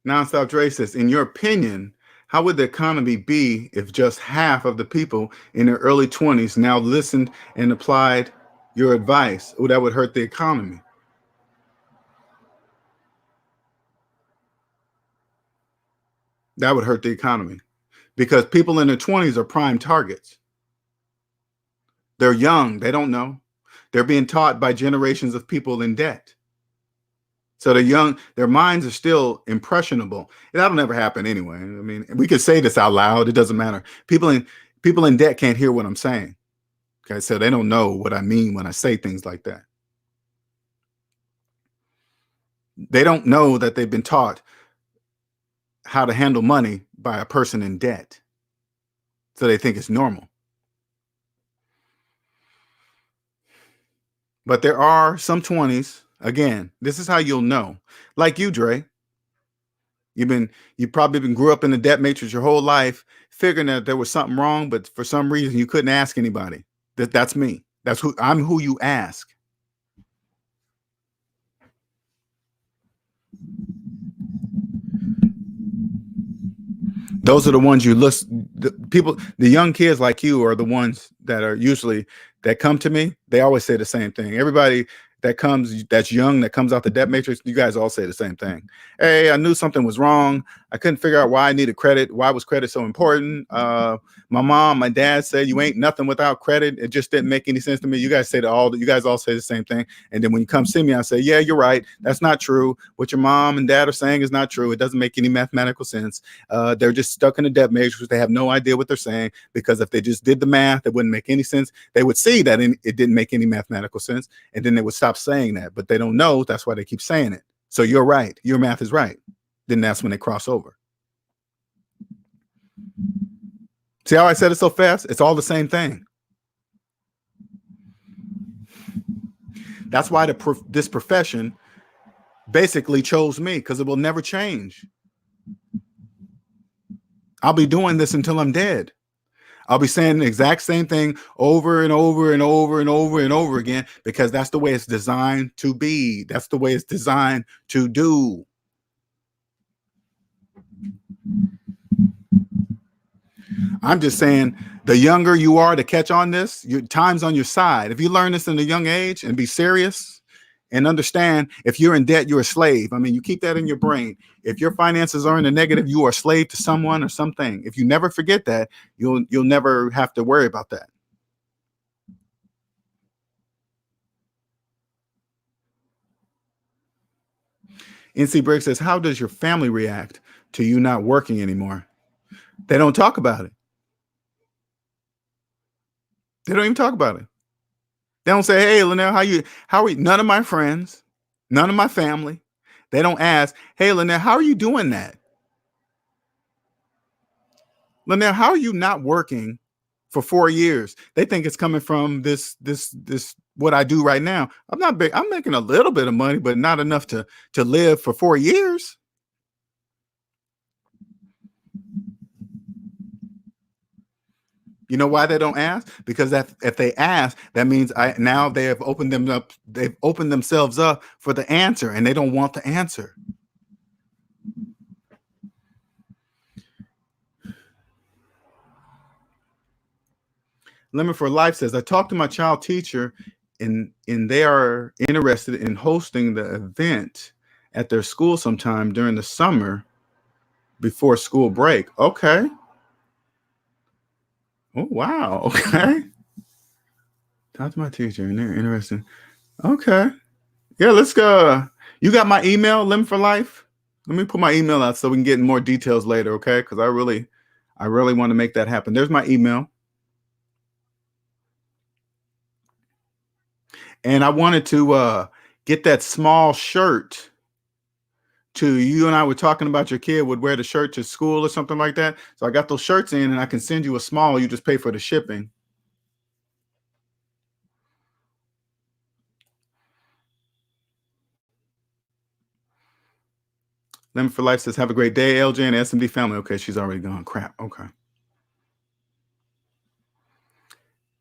Nonstop Dre says, in your opinion, how would the economy be if just half of the people in their early 20s now listened and applied your advice? Oh, that would hurt the economy. That would hurt the economy because people in their 20s are prime targets. They're young. They don't know. They're being taught by generations of people in debt. So they're young, their minds are still impressionable. And that'll never happen anyway. I mean, we could say this out loud, it doesn't matter. People in debt can't hear what I'm saying. Okay, so they don't know what I mean when I say things like that. They don't know that they've been taught how to handle money by a person in debt. So they think it's normal. But there are some 20s, again, this is how you'll know. Like you, Dre. You've probably been grew up in the debt matrix your whole life, figuring that there was something wrong, but for some reason you couldn't ask anybody. That's me. I'm who you ask. Those are the ones you listen. The young kids like you are the ones that are usually that come to me. They always say the same thing. Everybody that's young, that comes out the debt matrix, you guys all say the same thing. Hey, I knew something was wrong. I couldn't figure out why I needed credit. Why was credit so important? My mom, my dad said you ain't nothing without credit. It just didn't make any sense to me. You guys all say the same thing. And then when you come see me, I say, yeah, you're right. That's not true. What your mom and dad are saying is not true. It doesn't make any mathematical sense. They're just stuck in the debt matrix. They have no idea what they're saying, because if they just did the math, it wouldn't make any sense. They would see that it didn't make any mathematical sense, and then they would stop saying that. But they don't know. That's why they keep saying it. So you're right. Your math is right. Then that's when they cross over. See how I said it so fast? It's all the same thing. That's why this profession basically chose me, because it will never change. I'll be doing this until I'm dead. I'll be saying the exact same thing over and over and over and over and over again, because that's the way it's designed to be. That's the way it's designed to do. I'm just saying, the younger you are to catch on this, your time's on your side. If you learn this in a young age and be serious And understand, if you're in debt, you're a slave. I mean, you keep that in your brain. If your finances are in the negative, you are a slave to someone or something. If you never forget that, you'll never have to worry about that. NC Brick says, how does your family react to you not working anymore? They don't talk about it. They don't even talk about it. They don't say, hey, Linnell, how are you? None of my friends, none of my family, they don't ask, hey, Linnell, how are you doing that? Linnell, how are you not working for 4 years? They think it's coming from this what I do right now. I'm not big. I'm making a little bit of money, but not enough to live for 4 years. You know why they don't ask? Because if they ask, that means now they have opened them up. They've opened themselves up for the answer, and they don't want the answer. Lemon for Life says, I talked to my child teacher, and they are interested in hosting the event at their school sometime during the summer before school break. Okay. Oh, wow. Okay. Talk to my teacher, and they're interested. Okay. Yeah, let's go. You got my email, Lemon for Life? Let me put my email out so we can get in more details later, okay? Because I really want to make that happen. There's my email. And I wanted to get that small shirt to you. And I were talking about your kid would wear the shirt to school or something like that. So I got those shirts in, and I can send you a small. You just pay for the shipping. Lemon for Life says, have a great day, LJ and SMD family. Okay, she's already gone. Crap. Okay.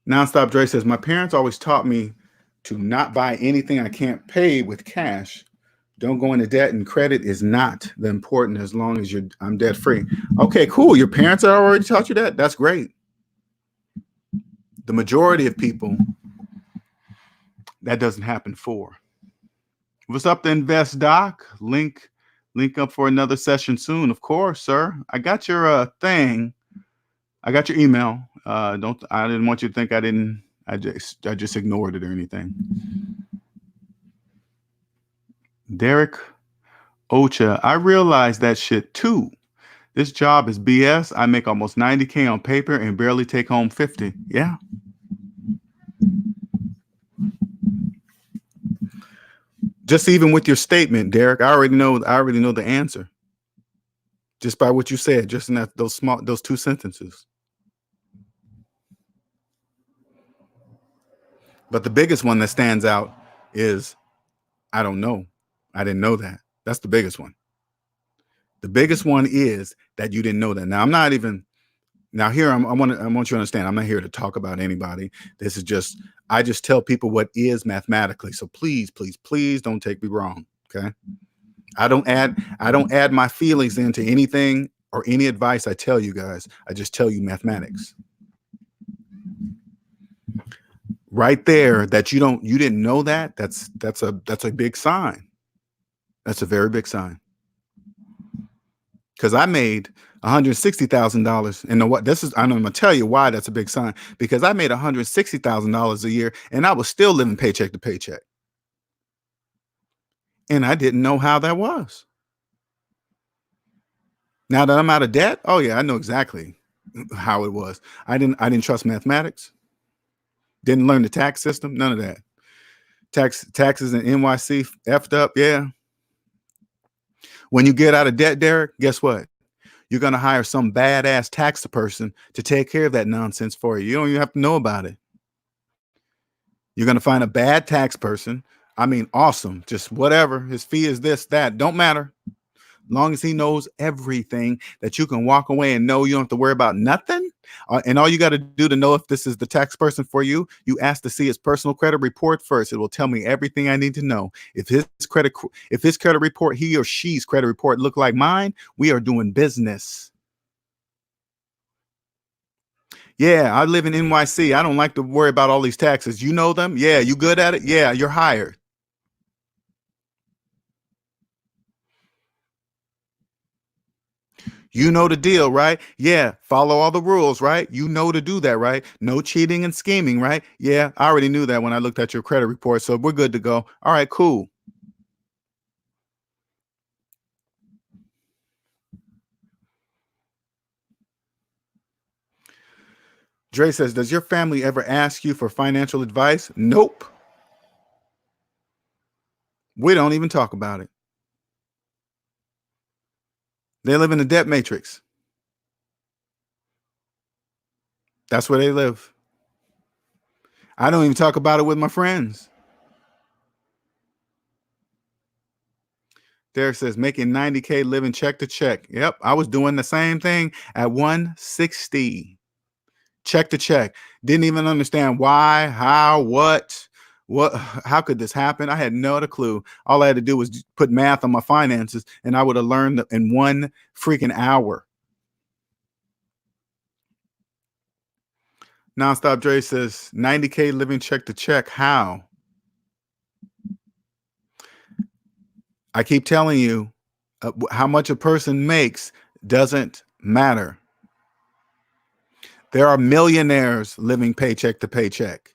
Nonstop Dre says, my parents always taught me to not buy anything I can't pay with cash. Don't go into debt, and credit is not the important as long as I'm debt free. Okay, cool. Your parents have already taught you that? That's great. The majority of people, that doesn't happen for. What's up to Invest Doc? Link up for another session soon. Of course, sir. I got your thing. I got your email. I didn't want you to think I didn't. I just ignored it or anything. Derek Ocha, I realized that shit too. This job is BS. I make almost 90K on paper and barely take home 50. Yeah. Just even with your statement, Derek, I already know the answer. Just by what you said, just in those two sentences. But the biggest one that stands out is, I don't know. I didn't know that. That's the biggest one. The biggest one is that you didn't know that. Now, I'm not even. Now here, I want you to understand, I'm not here to talk about anybody. This is just, I just tell people what is mathematically. So please, please, please don't take me wrong. Okay. I don't add my feelings into anything or any advice I tell you guys. I just tell you mathematics. Right there, that you didn't know that. That's a big sign. That's a very big sign. Because I made $160,000, and I'm going to tell you why that's a big sign. Because I made $160,000 a year, and I was still living paycheck to paycheck, and I didn't know how that was. Now that I'm out of debt, oh yeah, I know exactly how it was. I didn't trust mathematics. Didn't learn the tax system. None of that. Taxes in NYC effed up. Yeah. When you get out of debt, Derek, guess what? You're going to hire some badass tax person to take care of that nonsense for you. You don't even have to know about it. You're going to find a bad tax person. I mean, awesome. Just whatever. His fee is this, that. Don't matter. Long as he knows everything, that you can walk away and know you don't have to worry about nothing. And all you got to do to know if this is the tax person for you, you ask to see his personal credit report first. It will tell me everything I need to know. If his credit report, he or she's credit report look like mine, we are doing business. Yeah, I live in NYC. I don't like to worry about all these taxes. You know them? Yeah, you good at it? Yeah, you're hired. You know the deal, right? Yeah, follow all the rules, right? You know to do that, right? No cheating and scheming, right? Yeah, I already knew that when I looked at your credit report, so we're good to go. All right, cool. Dre says, does your family ever ask you for financial advice? Nope. We don't even talk about it. They live in the debt matrix. That's where they live. I don't even talk about it with my friends. Derek says, making 90K living check to check. Yep, I was doing the same thing at 160. Check to check. Didn't even understand why, how, how could this happen? I had no other clue. All I had to do was put math on my finances, and I would have learned in one freaking hour. Nonstop Dre says, 90K living check to check. How? I keep telling you, how much a person makes doesn't matter. There are millionaires living paycheck to paycheck.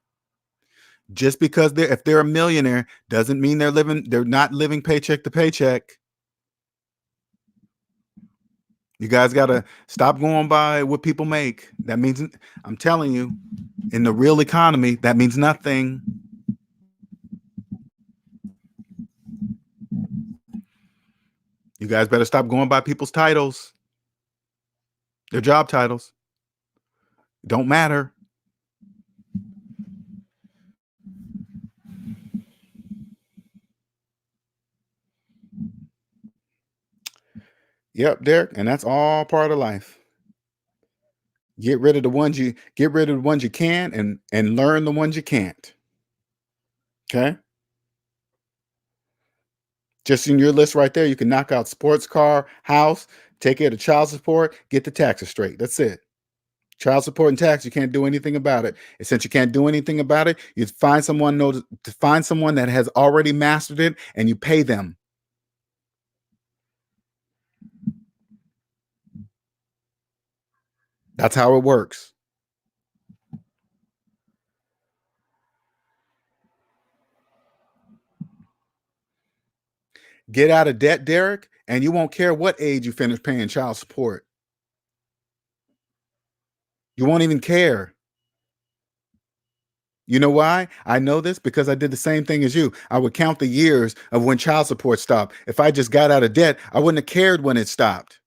Just because if they're a millionaire doesn't mean they're not living paycheck to paycheck. You guys got to stop going by what people make. That means, I'm telling you, in the real economy, that means nothing. You guys better stop going by people's titles. Their job titles don't matter. Yep, Derek, and that's all part of life. Get rid of the ones you can and learn the ones you can't. Okay? Just in your list right there, you can knock out sports car, house, take care of child support, get the taxes straight. That's it. Child support and tax, you can't do anything about it. And since you can't do anything about it, you find someone that has already mastered it and you pay them. That's how it works. Get out of debt, Derek, and you won't care what age you finish paying child support. You won't even care. You know why? I know this because I did the same thing as you. I would count the years of when child support stopped. If I just got out of debt, I wouldn't have cared when it stopped.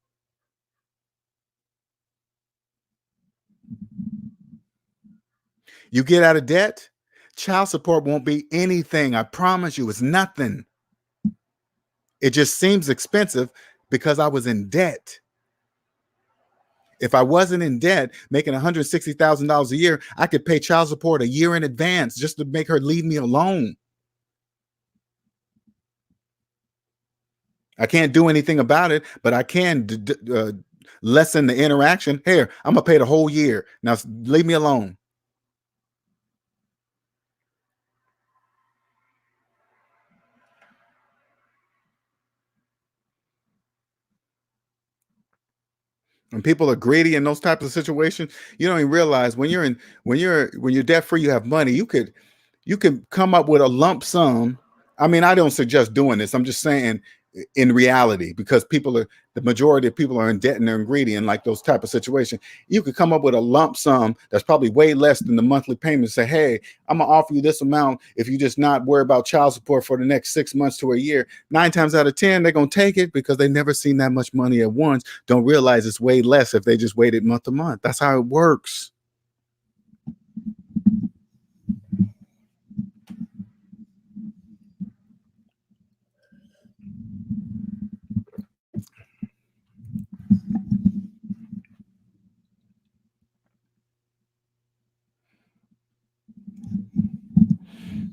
You get out of debt, child support won't be anything. I promise you, it's nothing. It just seems expensive because I was in debt. If I wasn't in debt, making $160,000 a year, I could pay child support a year in advance just to make her leave me alone. I can't do anything about it, but I can lessen the interaction. Here, I'm gonna pay the whole year. Now leave me alone. When people are greedy in those types of situations, you don't even realize when you're debt free, you have money. You can come up with a lump sum. I mean, I don't suggest doing this. I'm just saying in reality, because the majority of people are in debt and they're greedy in like those type of situations. You could come up with a lump sum that's probably way less than the monthly payment. Say, hey, I'm gonna offer you this amount if you just not worry about child support for the next 6 months to a year. 9 times out of 10, they're gonna take it because they never seen that much money at once. Don't realize it's way less if they just waited month to month. That's how it works.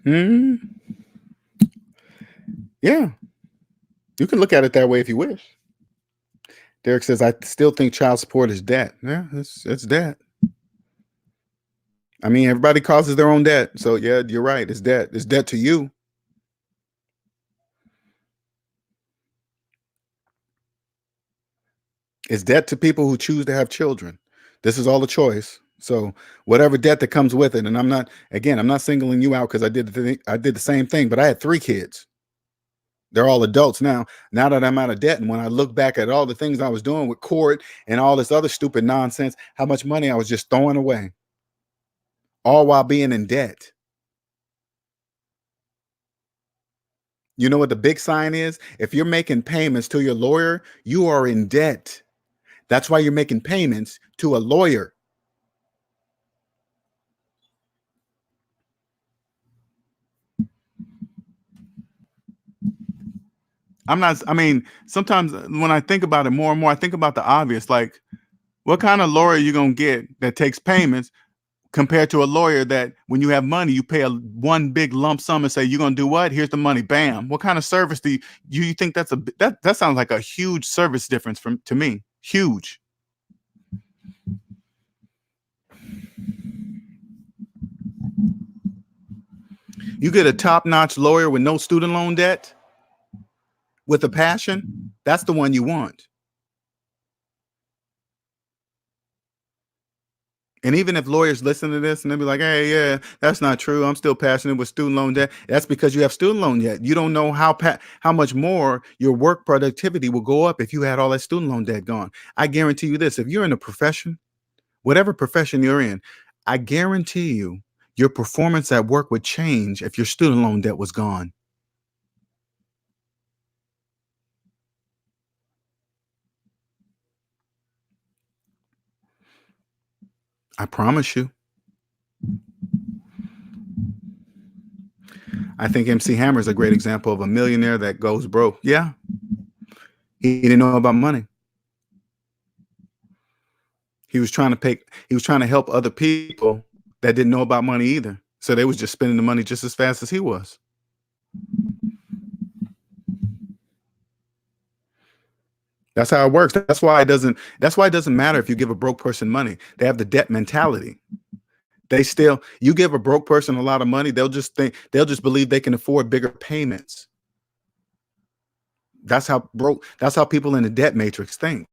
Hmm. Yeah, you can look at it that way if you wish. Derek says, I still think child support is debt. Yeah, it's debt. I mean, everybody causes their own debt. So yeah, you're right. It's debt. It's debt to you. It's debt to people who choose to have children. This is all a choice. So whatever debt that comes with it, and I'm not singling you out because I did the same thing, but I had 3 kids. They're all adults now. Now that I'm out of debt, and when I look back at all the things I was doing with court and all this other stupid nonsense, how much money I was just throwing away, all while being in debt. You know what the big sign is? If you're making payments to your lawyer, you are in debt. That's why you're making payments to a lawyer. I mean, sometimes when I think about it more and more, I think about the obvious. Like, what kind of lawyer are you going to get that takes payments compared to a lawyer that when you have money, you pay one big lump sum and say, you're going to do what? Here's the money. Bam. What kind of service do you think that sounds like a huge service difference to me. Huge. You get a top-notch lawyer with no student loan debt, with a passion, that's the one you want. And even if lawyers listen to this and they'll be like, hey, yeah, that's not true. I'm still passionate with student loan debt. That's because you have student loan debt. You don't know how much more your work productivity will go up if you had all that student loan debt gone. I guarantee you this, if you're in a profession, whatever profession you're in, I guarantee you your performance at work would change if your student loan debt was gone. I promise you. I think MC Hammer is a great example of a millionaire that goes broke. Yeah, he didn't know about money. He was trying to pay. He was trying to help other people that didn't know about money either. So they was just spending the money just as fast as he was. That's how it works. That's why it doesn't. That's why it doesn't matter if you give a broke person money. They have the debt mentality. You give a broke person a lot of money, they'll just believe they can afford bigger payments. That's how people in the debt matrix think.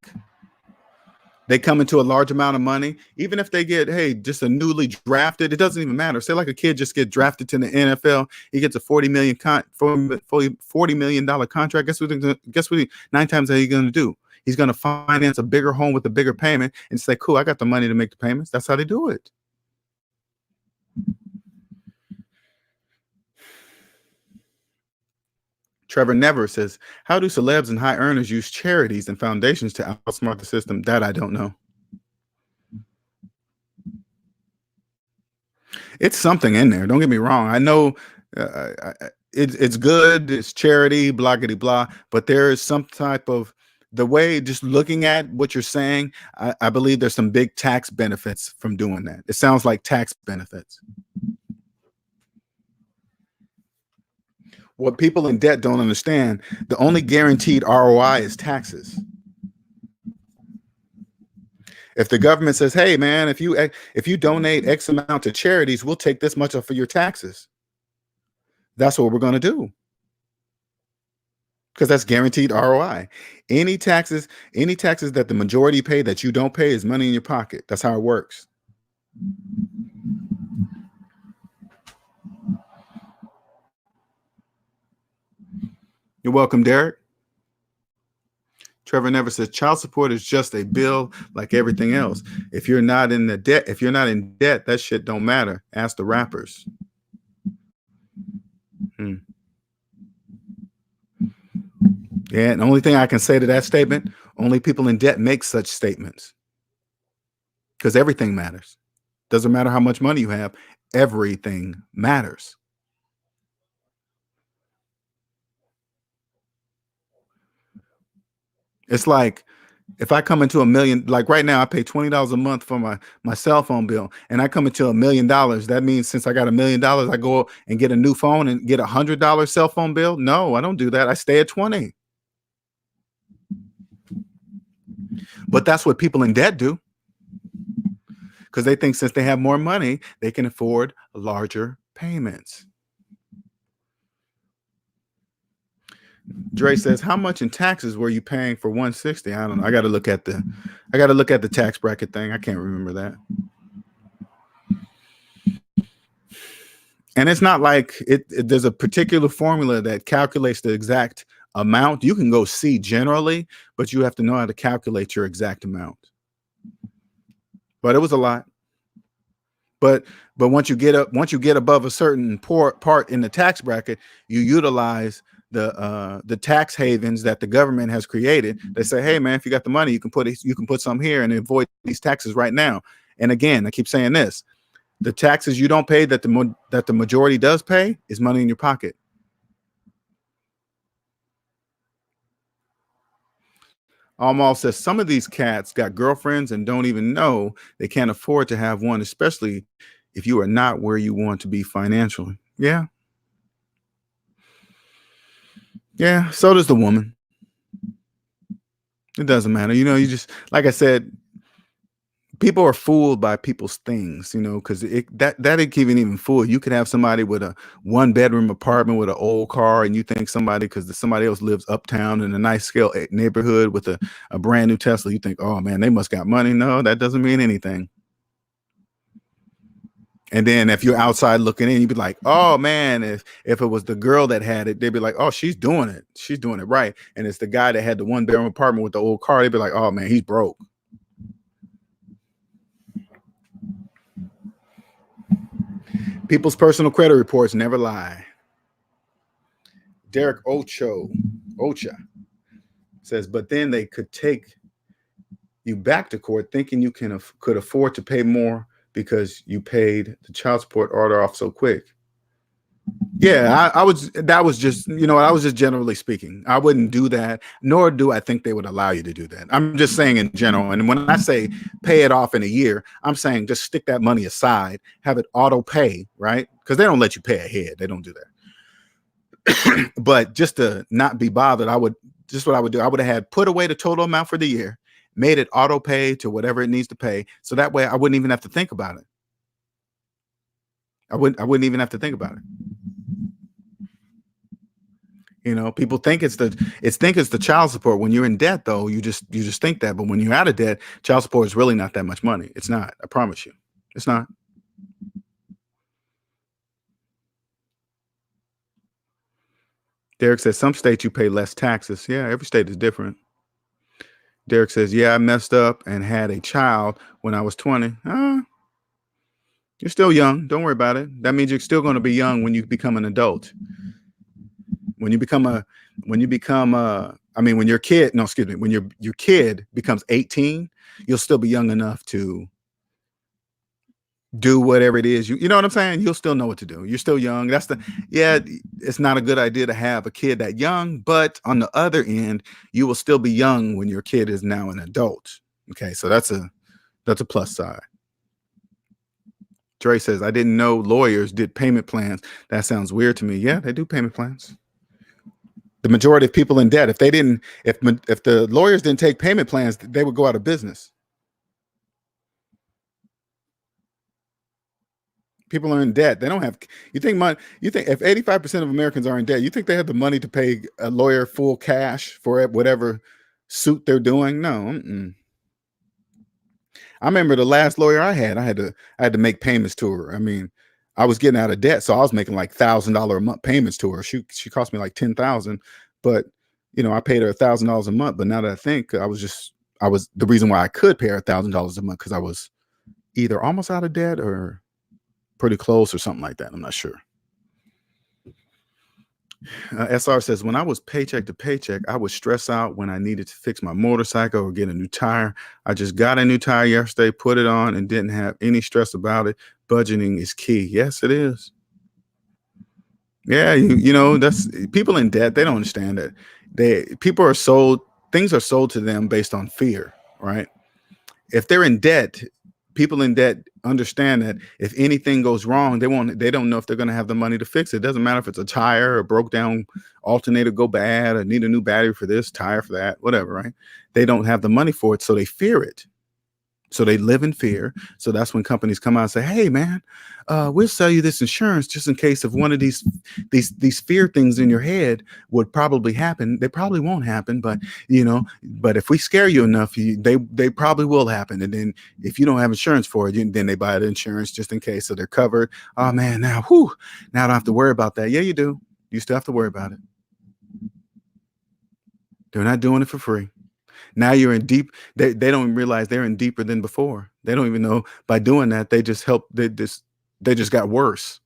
They come into a large amount of money, even if they get, hey, just a newly drafted, it doesn't even matter. Say like a kid just get drafted to the NFL, he gets a $40 million contract. Guess what 9 times are you going to do? He's going to finance a bigger home with a bigger payment and say, cool, I got the money to make the payments. That's how they do it. Trevor Never says, how do celebs and high earners use charities and foundations to outsmart the system? That I don't know. It's something in there. Don't get me wrong. I know it's good. It's charity, blah, blah, blah. But there is some type of the way, just looking at what you're saying, I believe there's some big tax benefits from doing that. It sounds like tax benefits. What people in debt don't understand, the only guaranteed ROI is taxes. If the government says, hey, man, if you donate X amount to charities, we'll take this much off of your taxes. That's what we're going to do. Because that's guaranteed ROI. Any taxes that the majority pay that you don't pay is money in your pocket. That's how it works. You're welcome, Derek. Trevor Never says child support is just a bill like everything else. If you're not in debt, that shit don't matter. Ask the rappers. Yeah, and the only thing I can say to that statement, only people in debt make such statements. Because everything matters. Doesn't matter how much money you have, everything matters. It's like if I come into $1 million, like right now, I pay $20 a month for my cell phone bill, and I come into $1 million. That means since I got $1 million, I go and get a new phone and get $100 cell phone bill. No, I don't do that. I stay at 20. But that's what people in debt do, because they think since they have more money, they can afford larger payments. Dre says, how much in taxes were you paying for 160? I don't know. I got to look at the tax bracket thing. I can't remember that. And it's not like there's a particular formula that calculates the exact amount. You can go see generally, but you have to know how to calculate your exact amount. But it was a lot. But once you get above a certain part in the tax bracket, you utilize the tax havens that the government has created. They say, hey man, if you got the money, you can put some here and avoid these taxes right now. And again, I keep saying this: the taxes you don't pay that the majority does pay is money in your pocket. Almost says some of these cats got girlfriends and don't even know they can't afford to have one, especially if you are not where you want to be financially. Yeah. Yeah. So does the woman. It doesn't matter. You just, like I said, people are fooled by people's things, because that can even fool. You could have somebody with a 1-bedroom apartment with an old car, and you think because somebody else lives uptown in a nice scale neighborhood with a brand new Tesla, you think, oh man, they must got money. No, that doesn't mean anything. And then if you're outside looking in, you'd be like, oh man, if it was the girl that had it, they'd be like, oh, she's doing it right. And it's the guy that had the 1-bedroom apartment with the old car, they'd be like, oh man, he's broke. People's personal credit reports never lie. Derek Ocha says, but then they could take you back to court thinking you could afford to pay more because you paid the child support order off so quick. Yeah, I was just generally speaking. I wouldn't do that, nor do I think they would allow you to do that. I'm just saying in general. And when I say pay it off in a year, I'm saying just stick that money aside, have it auto pay, right? Because they don't let you pay ahead. They don't do that. But just to not be bothered, what I would do, I would have had put away the total amount for the year, made it auto pay to whatever it needs to pay. So that way I wouldn't even have to think about it. I wouldn't even have to think about it. People think it's the child support. When you're in debt, though, you just think that. But when you're out of debt, child support is really not that much money. It's not. I promise you, it's not. Derek says some states you pay less taxes. Yeah, every state is different. Derek says, yeah, I messed up and had a child when I was 20. You're still young. Don't worry about it. That means you're still going to be young when you become an adult. When your kid becomes 18, you'll still be young enough to do whatever it is. You know what I'm saying? You'll still know what to do. You're still young. It's not a good idea to have a kid that young, but on the other end, you will still be young when your kid is now an adult. Okay. So that's a plus side. Dre says, I didn't know lawyers did payment plans. That sounds weird to me. Yeah, they do payment plans. The majority of people in debt, if the lawyers didn't take payment plans, they would go out of business. People are in debt. They don't have, you think if 85% of Americans are in debt, you think they have the money to pay a lawyer full cash for whatever suit they're doing? No. I remember the last lawyer I had to make payments to her. I mean, I was getting out of debt, so I was making like $1,000 a month payments to her. She cost me like $10,000, but I paid her $1,000 a month. But now that I think, I was the reason why I could pay her $1,000 a month because I was either almost out of debt or pretty close or something like that. I'm not sure. SR says, when I was paycheck to paycheck, I would stress out when I needed to fix my motorcycle or get a new tire. I just got a new tire yesterday, put it on, and didn't have any stress about it. Budgeting is key. Yes, it is. Yeah, that's people in debt. They don't understand that. Things are sold to them based on fear, right? If they're in debt, people in debt understand that if anything goes wrong, they don't know if they're going to have the money to fix it. It doesn't matter if it's a tire or broke down alternator go bad or need a new battery for this, tire for that, whatever, right? They don't have the money for it, so they fear it. So they live in fear. So that's when companies come out and say, "Hey, man, we'll sell you this insurance just in case if one of these fear things in your head would probably happen. They probably won't happen, but but if we scare you enough, they probably will happen. And then if you don't have insurance for it, then they buy the insurance just in case, so they're covered. Oh man, now I don't have to worry about that. Yeah, you do. You still have to worry about it. They're not doing it for free. Now you're in deep. They don't even realize they're in deeper than before. They don't even know by doing that they just help. They just got worse.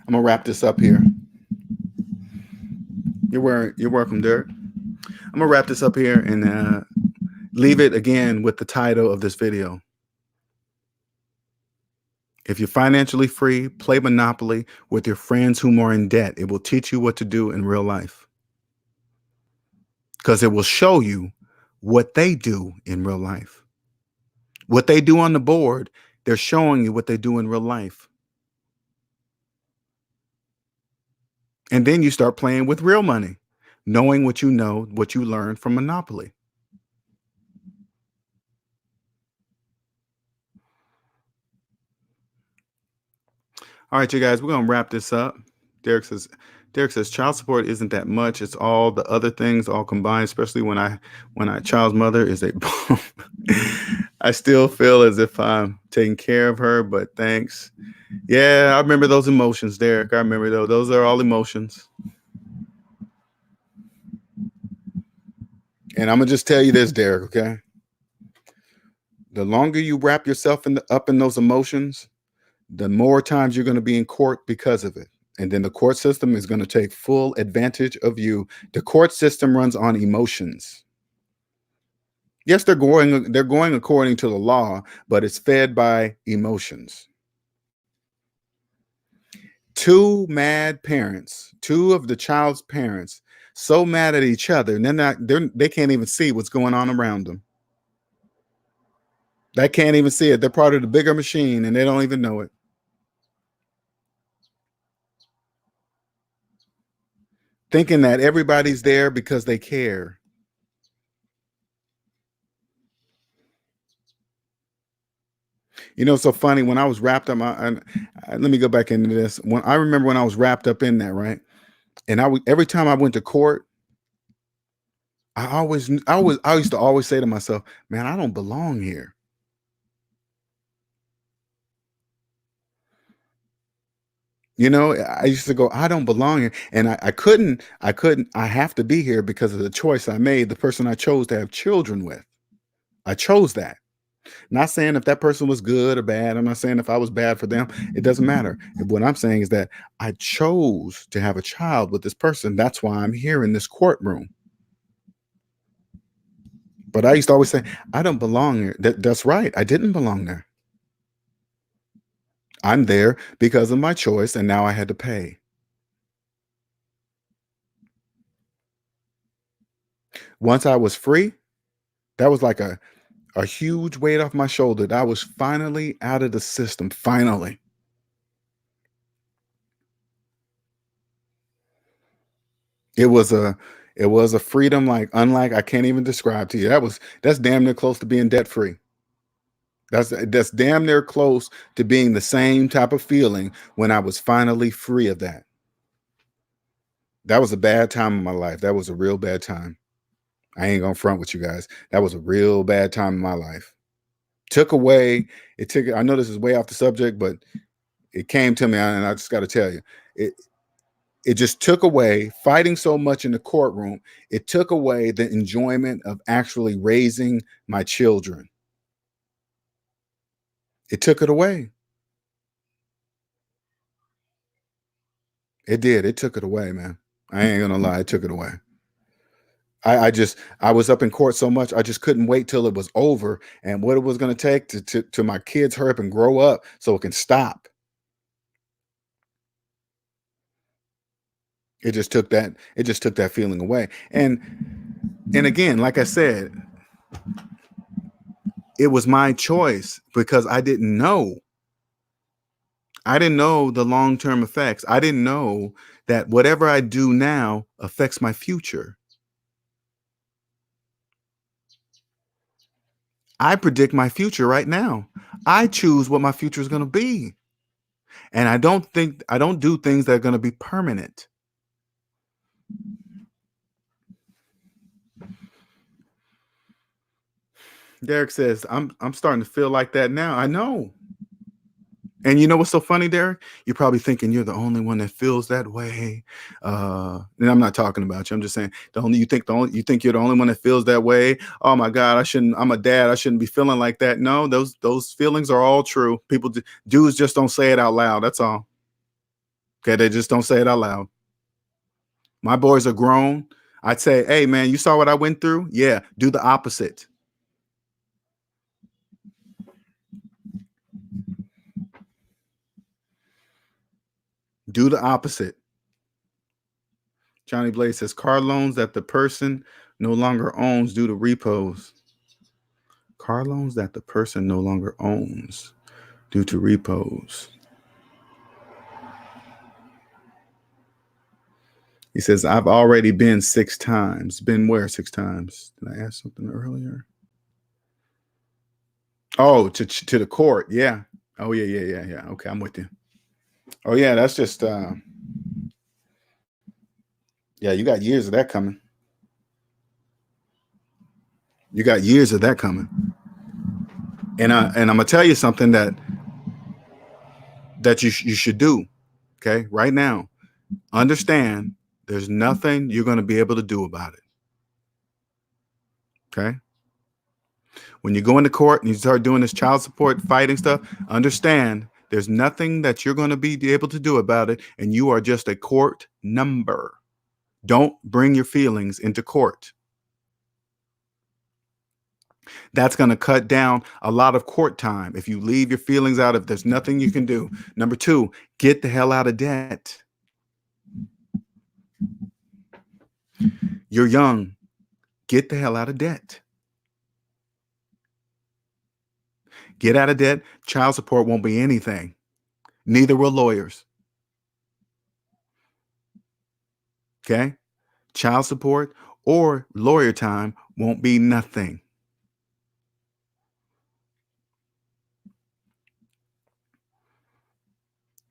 I'm gonna wrap this up here. You're welcome, Derek. I'm gonna wrap this up here and leave it again with the title of this video. If you're financially free, play Monopoly with your friends who are in debt. It will teach you what to do in real life, because it will show you what they do in real life. What they do on the board, they're showing you what they do in real life. And then you start playing with real money, knowing what you know, what you learned from Monopoly. All right, you guys, we're gonna wrap this up. Derek says, child support isn't that much. It's all the other things all combined, especially when I child's mother is a bum. I still feel as if I'm taking care of her, but thanks. Yeah, I remember those emotions, Derek. I remember those. Those are all emotions. And I'm gonna just tell you this, Derek, okay? The longer you wrap yourself up in those emotions, the more times you're going to be in court because of it. And then the court system is going to take full advantage of you. The court system runs on emotions. Yes, they're going according to the law, but it's fed by emotions. Two mad parents, two of the child's parents, so mad at each other, and they can't even see what's going on around them. They can't even see it. They're part of the bigger machine and they don't even know it. Thinking that everybody's there because they care. It's so funny when I was wrapped up. Let me go back into this. When I remember when I was wrapped up in that, right? And every time I went to court, I used to always say to myself, "Man, I don't belong here." I used to go, "I don't belong here," and I couldn't. I have to be here because of the choice I made. The person I chose to have children with, I chose that. Not saying if that person was good or bad. I'm not saying if I was bad for them. It doesn't matter. What I'm saying is that I chose to have a child with this person. That's why I'm here in this courtroom. But I used to always say, I don't belong here. That's right. I didn't belong there. I'm there because of my choice, and now I had to pay. Once I was free, that was like a huge weight off my shoulder. That I was finally out of the system. Finally. It was a freedom like unlike I can't even describe to you. That's damn near close to being debt free. That's damn near close to being the same type of feeling when I was finally free of that. That was a bad time in my life. That was a real bad time. I ain't gonna front with you guys. That was a real bad time in my life. Took away, it took I know this is way off the subject, but it came to me and I just got to tell you. It just took away fighting so much in the courtroom. It took away the enjoyment of actually raising my children. It took it away. It did. It took it away, man. I ain't gonna lie. It took it away. I was up in court so much. I just couldn't wait till it was over and what it was going to take to my kids hurry up and grow up so it can stop. It just took that feeling away. And again, like I said, it was my choice because I didn't know. I didn't know the long-term effects. I didn't know that whatever I do now affects my future. I predict my future right now. I choose what my future is going to be. And I don't do things that are going to be permanent. Derek says, I'm starting to feel like that now. I know. And you know what's so funny, Derek? You're probably thinking you're the only one that feels that way. And I'm not talking about you. I'm just saying you think you're the only one that feels that way. Oh my God, I'm a dad. I shouldn't be feeling like that. No, those feelings are all true. Dudes just don't say it out loud. That's all. Okay, they just don't say it out loud. My boys are grown. I'd say, hey man, you saw what I went through? Yeah, do the opposite. Do the opposite. Johnny Blaze says car loans that the person no longer owns due to repos. Car loans that the person no longer owns due to repos. He says, I've already been 6 times. Been where 6 times? Did I ask something earlier? Oh, to the court. Yeah. Oh, yeah. Okay, I'm with you. Oh, yeah, that's just, yeah, you got years of that coming. You got years of that coming. And I'm gonna tell you something that you should do. Okay, right now, understand there's nothing you're gonna be able to do about it. Okay, when you go into court and you start doing this child support fighting stuff, understand there's nothing that you're gonna be able to do about it, and you are just a court number. Don't bring your feelings into court. That's going to cut down a lot of court time. If you leave your feelings out, if there's nothing you can do. Number 2, get the hell out of debt. You're young. Get the hell out of debt. Get out of debt. Child support won't be anything. Neither will lawyers. Okay? Child support or lawyer time won't be nothing.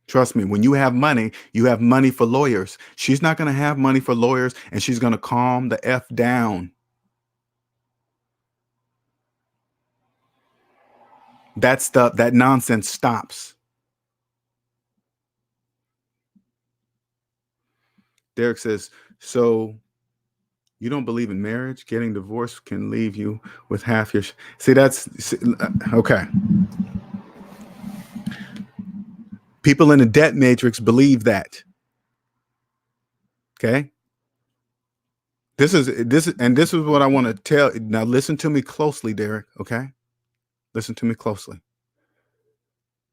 Trust me, when you have money for lawyers. She's not going to have money for lawyers, and she's going to calm the F down. That nonsense stops. Derek says, so you don't believe in marriage? Getting divorced can leave you with half your... Okay. People in the debt matrix believe that. Okay. This is what I want to tell. Now listen to me closely, Derek. Okay. Listen to me closely.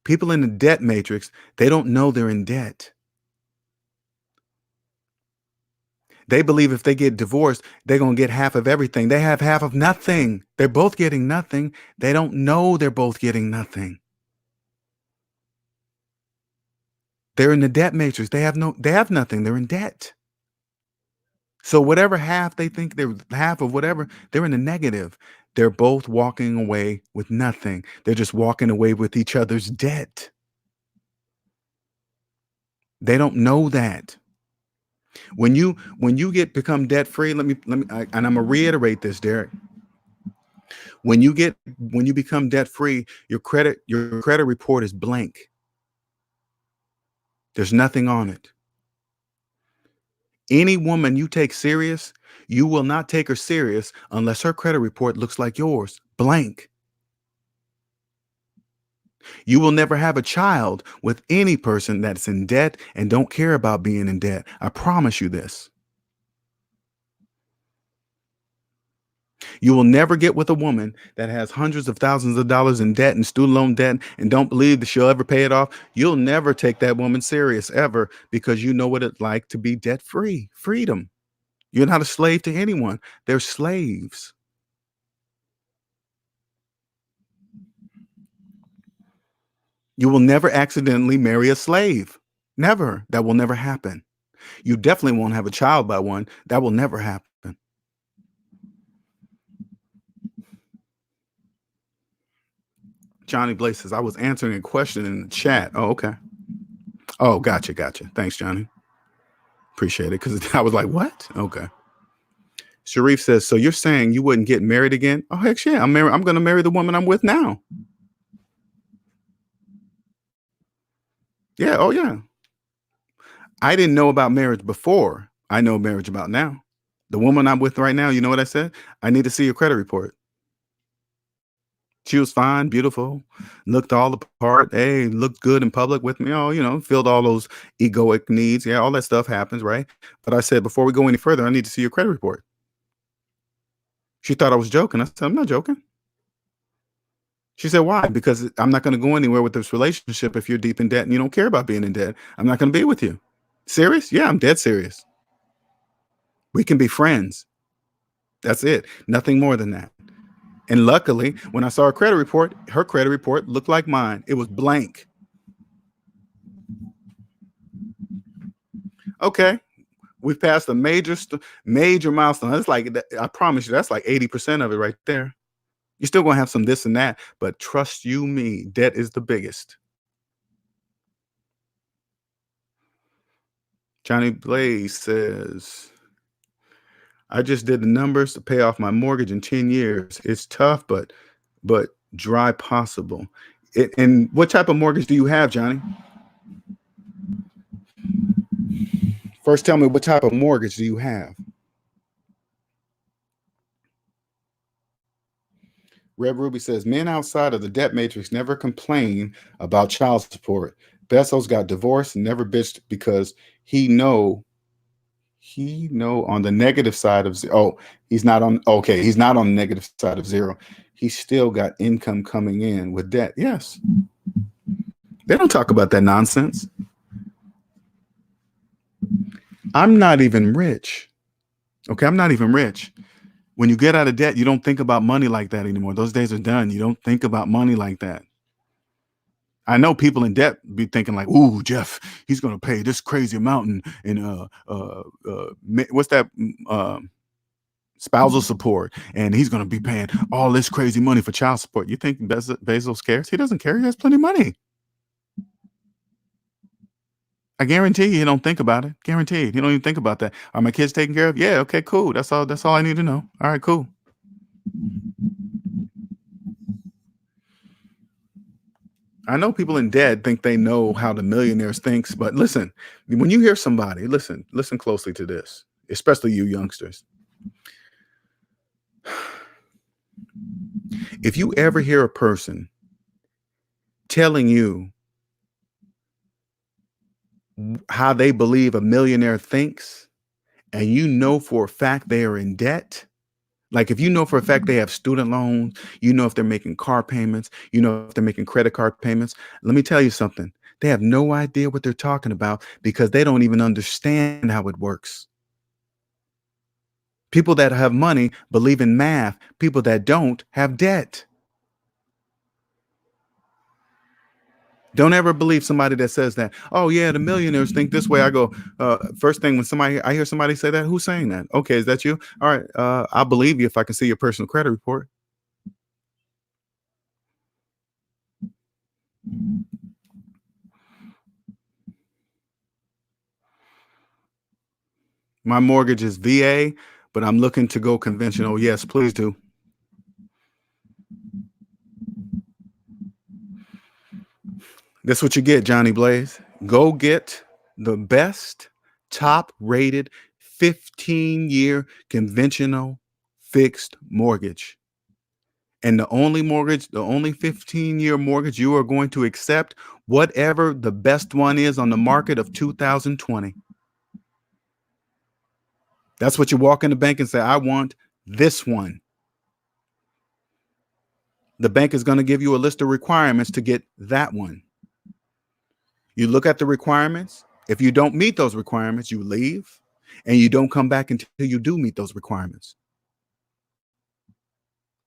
People in the debt matrix, they don't know they're in debt. They believe if they get divorced, they're going to get half of everything. They have half of nothing. They're both getting nothing. They don't know they're both getting nothing. They're in the debt matrix. They have nothing. They're in debt. So whatever half they think they're half of whatever, they're in the negative. They're both walking away with nothing. They're just walking away with each other's debt. They don't know that. When you become debt free, and I'm gonna reiterate this, Derek. When you become debt free, your credit report is blank. There's nothing on it. Any woman you take serious, you will not take her serious unless her credit report looks like yours, blank. You will never have a child with any person that's in debt and don't care about being in debt. I promise you this. You will never get with a woman that has hundreds of thousands of dollars in debt and student loan debt and don't believe that she'll ever pay it off. You'll never take that woman serious ever, because you know what it's like to be debt free. Freedom. You're not a slave to anyone. They're slaves. You will never accidentally marry a slave. Never. That will never happen. You definitely won't have a child by one. That will never happen. Johnny Blaze says, I was answering a question in the chat. Oh, okay. Oh, gotcha. Thanks, Johnny. Appreciate it. Because I was like, what? Okay. Sharif says, so you're saying you wouldn't get married again? Oh, heck yeah. I'm going to marry the woman I'm with now. Yeah. Oh, yeah. I didn't know about marriage before. I know marriage about now. The woman I'm with right now, you know what I said? I need to see your credit report. She was fine, beautiful, looked all the part. Hey, looked good in public with me. Oh, filled all those egoic needs. Yeah, all that stuff happens, right? But I said, before we go any further, I need to see your credit report. She thought I was joking. I said, I'm not joking. She said, why? Because I'm not going to go anywhere with this relationship if you're deep in debt and you don't care about being in debt. I'm not going to be with you. Serious? Yeah, I'm dead serious. We can be friends. That's it. Nothing more than that. And luckily, when I saw her credit report looked like mine. It was blank. Okay. We've passed a major milestone. That's like, I promise you, that's like 80% of it right there. You're still going to have some this and that, but trust you me, debt is the biggest. Johnny Blaze says, I just did the numbers to pay off my mortgage in 10 years. It's tough, but dry possible. And what type of mortgage do you have, Johnny? First, tell me, what type of mortgage do you have? Red Ruby says, men outside of the debt matrix never complain about child support. Bezos got divorced and never bitched because he know on the negative side of zero. Oh, he's not on the negative side of zero. He's still got income coming in with debt. Yes. They don't talk about that nonsense. I'm not even rich. Okay, I'm not even rich. When you get out of debt, you don't think about money like that anymore. Those days are done. You don't think about money like that. I know people in debt be thinking like, "Ooh, Jeff, he's going to pay this crazy amount in what's that spousal support, and he's going to be paying all this crazy money for child support." You think Bezos cares? He doesn't care. He has plenty of money. I guarantee you, he don't think about it. Guaranteed, he don't even think about that. Are my kids taken care of? Yeah. Okay. Cool. That's all. That's all I need to know. All right. Cool. I know people in debt think they know how the millionaires thinks, but listen, when you hear somebody, listen closely to this, especially you youngsters. If you ever hear a person telling you how they believe a millionaire thinks, and you know for a fact they are in debt, like if you know for a fact they have student loans, you know if they're making car payments, you know if they're making credit card payments, let me tell you something. They have no idea what they're talking about because they don't even understand how it works. People that have money believe in math. People that don't have debt. Don't ever believe somebody that says that. Oh yeah, the millionaires think this way. I go, first thing when I hear somebody say that, who's saying that? Okay, is that you? All right, I'll believe you if I can see your personal credit report. My mortgage is VA, but I'm looking to go conventional. Yes, please do. That's what you get, Johnny Blaze. Go get the best top rated 15-year conventional fixed mortgage. And the only 15-year mortgage you are going to accept, whatever the best one is on the market of 2020. That's what you walk in the bank and say, I want this one. The bank is going to give you a list of requirements to get that one. You look at the requirements. If you don't meet those requirements, you leave and you don't come back until you do meet those requirements.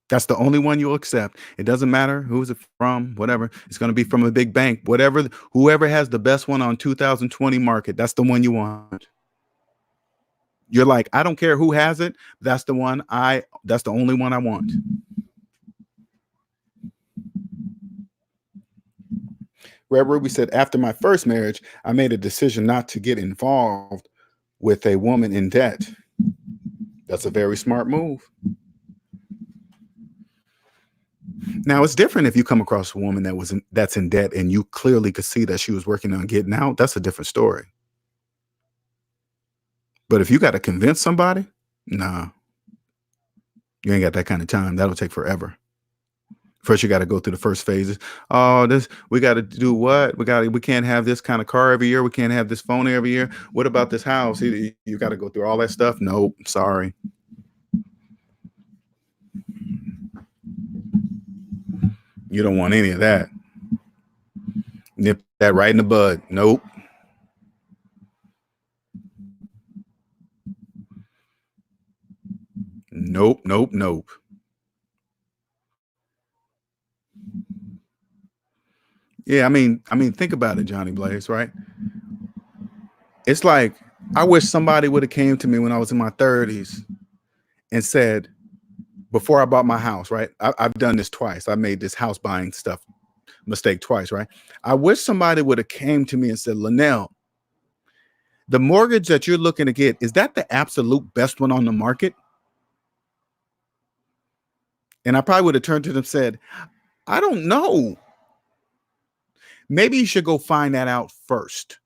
That's the only one you'll accept. It doesn't matter who's it from, whatever. It's going to be from a big bank, whatever. Whoever has the best one on 2020 market, that's the one you want. You're like, I don't care who has it. That's the one that's the only one I want. Red Ruby said, after my first marriage, I made a decision not to get involved with a woman in debt. That's a very smart move. Now it's different if you come across a woman that's in debt and you clearly could see that she was working on getting out. That's a different story. But if you got to convince somebody, nah, you ain't got that kind of time. That'll take forever. First, you got to go through the first phases. Oh, we got to do what? We can't have this kind of car every year. We can't have this phone every year. What about this house? You got to go through all that stuff. Nope, sorry. You don't want any of that. Nip that right in the bud. Nope. Nope, nope, nope. Yeah, I mean, think about it, Johnny Blaze, right? It's like, I wish somebody would have came to me when I was in my 30s and said, before I bought my house, right? I've done this twice. I made this house buying stuff mistake twice, right? I wish somebody would have came to me and said, Linnell, the mortgage that you're looking to get, is that the absolute best one on the market? And I probably would have turned to them and said, I don't know. Maybe you should go find that out first.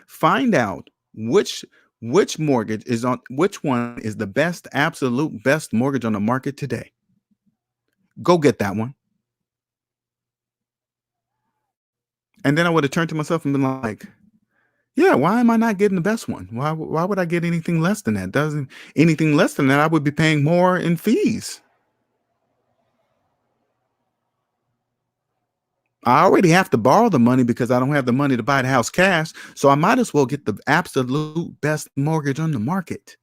Find out which mortgage is on, which one is the best, absolute best mortgage on the market today. Go get that one. And then I would have turned to myself and been like, yeah, why am I not getting the best one? Why would I get anything less than that? Anything less than that, I would be paying more in fees. I already have to borrow the money because I don't have the money to buy the house cash. So I might as well get the absolute best mortgage on the market.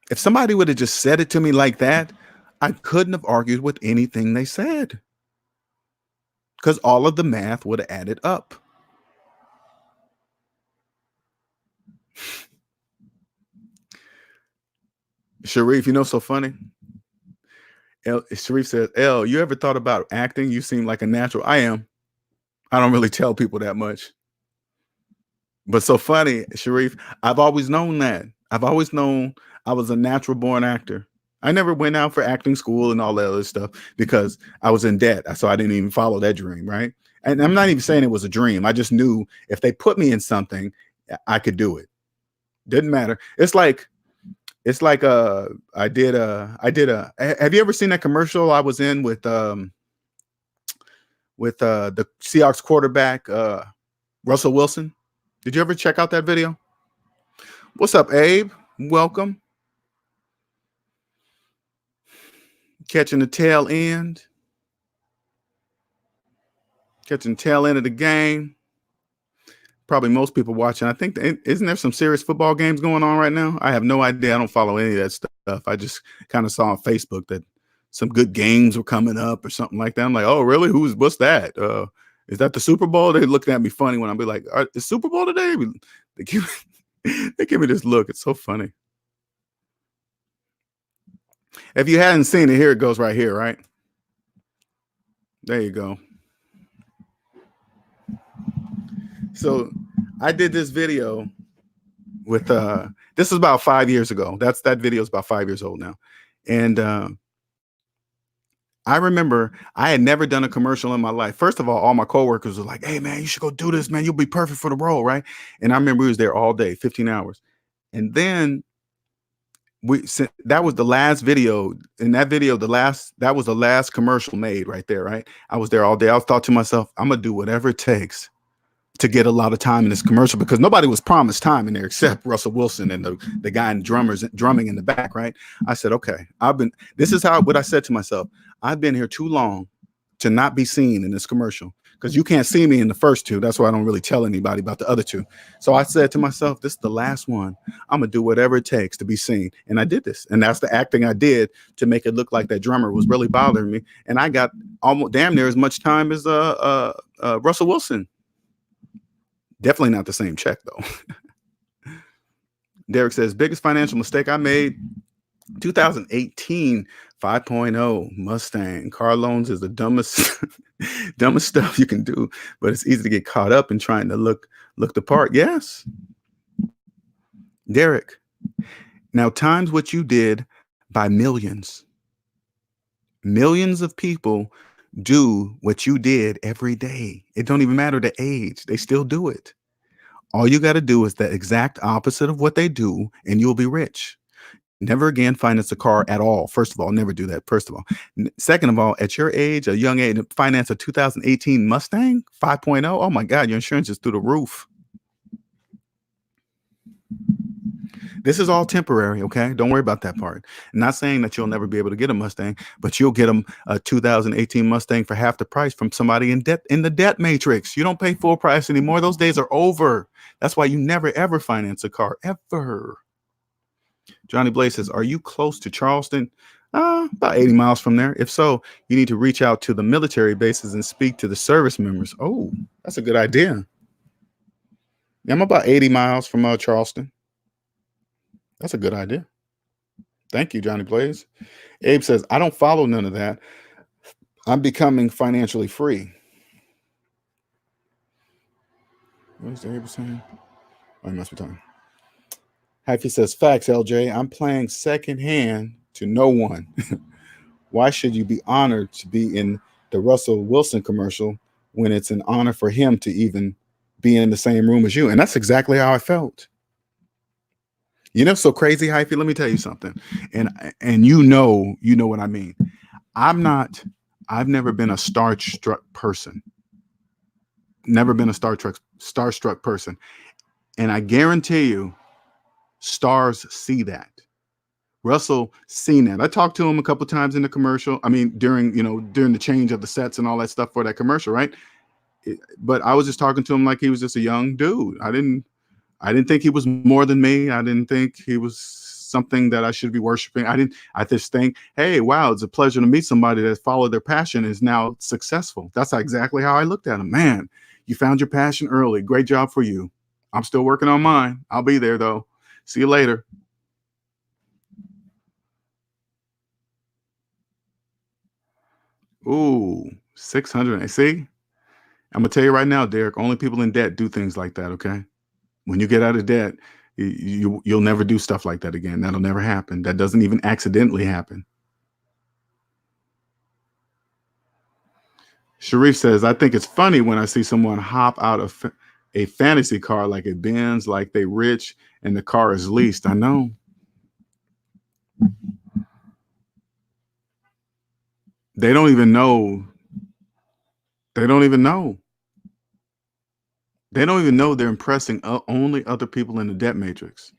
If somebody would have just said it to me like that, I couldn't have argued with anything they said, because all of the math would have added up. Sharif, you know, so funny. Sharif says, L, you ever thought about acting? You seem like a natural. I am. I don't really tell people that much. But so funny, Sharif, I've always known that. I've always known I was a natural born actor. I never went out for acting school and all that other stuff because I was in debt. So I didn't even follow that dream, right? And I'm not even saying it was a dream. I just knew if they put me in something, I could do it. Didn't matter. It's like I did have you ever seen that commercial I was in with the Seahawks quarterback Russell Wilson? Did you ever check out that video? What's up, Abe? Welcome. Catching the tail end. Catching the tail end of the game. Probably most people watching. I think, isn't there some serious football games going on right now? I have no idea. I don't follow any of that stuff. I just kind of saw on Facebook that some good games were coming up or something like that. I'm like, oh, really? What's that? Is that the Super Bowl? They're looking at me funny when I be like, is Super Bowl today? They give me this look. It's so funny. If you hadn't seen it, here it goes right here, right? There you go. So I did this video with this is about 5 years ago. That video is about 5 years old now. And I remember I had never done a commercial in my life. First of all my coworkers were like, hey man, you should go do this, man. You'll be perfect for the role, right? And I remember we was there all day, 15 hours. And then that was the last video. In that video, that was the last commercial made right there, right? I was there all day. I thought to myself, I'm gonna do whatever it takes to get a lot of time in this commercial, because nobody was promised time in there except Russell Wilson and the guy in drumming in the back, right? I said, okay, this is what I said to myself. I've been here too long to not be seen in this commercial, because you can't see me in the first two. That's why I don't really tell anybody about the other two. So I said to myself, this is the last one. I'm going to do whatever it takes to be seen. And I did this. And that's the acting I did to make it look like that drummer was really bothering me. And I got almost damn near as much time as Russell Wilson. Definitely not the same check, though. Derek says, biggest financial mistake I made, 2018 5.0 Mustang. Car loans is the dumbest dumbest stuff you can do, but it's easy to get caught up in trying to look the part. Yes. Derek, now times what you did by millions. Millions of people do what you did every day. It don't even matter the age. They still do it. All you got to do is the exact opposite of what they do, and you'll be rich. Never again finance a car at all. First of all, never do that. First of all. Second of all, at your age, a young age, finance a 2018 Mustang 5.0. Oh my God, your insurance is through the roof. This is all temporary, okay? Don't worry about that part. I'm not saying that you'll never be able to get a Mustang, but you'll get a 2018 Mustang for half the price from somebody in debt, in the debt matrix. You don't pay full price anymore. Those days are over. That's why you never ever finance a car ever. Johnny Blaze says, are you close to Charleston? About 80 miles from there. If so, you need to reach out to the military bases and speak to the service members. Oh, that's a good idea. Yeah, I'm about 80 miles from Charleston. That's a good idea. Thank you, Johnny Blaze. Abe says, I don't follow none of that. I'm becoming financially free. What is Abe saying? Oh, he must be talking. Hyphy says, facts, LJ. I'm playing secondhand to no one. Why should you be honored to be in the Russell Wilson commercial when it's an honor for him to even be in the same room as you? And that's exactly how I felt. You know, so crazy, Hyphy. Let me tell you something. And you know what I mean. I've never been a starstruck person. Never been a starstruck person. And I guarantee you, stars see that. Russell seen that. I talked to him a couple times in the commercial. I mean, during the change of the sets and all that stuff for that commercial, right? But I was just talking to him like he was just a young dude. I didn't think he was more than me. I didn't think he was something that I should be worshiping. I just think, hey, wow, it's a pleasure to meet somebody that followed their passion and is now successful. That's exactly how I looked at him. Man, you found your passion early. Great job for you. I'm still working on mine. I'll be there though. See you later. Ooh, 600. See, I'm gonna tell you right now, Derek, only people in debt do things like that. Okay. When you get out of debt, you'll never do stuff like that again. That'll never happen. That doesn't even accidentally happen. Sharif says, I think it's funny when I see someone hop out of a fantasy car like a Benz, like they rich and the car is leased. I know. They don't even know. They don't even know. They don't even know they're impressing only other people in the debt matrix.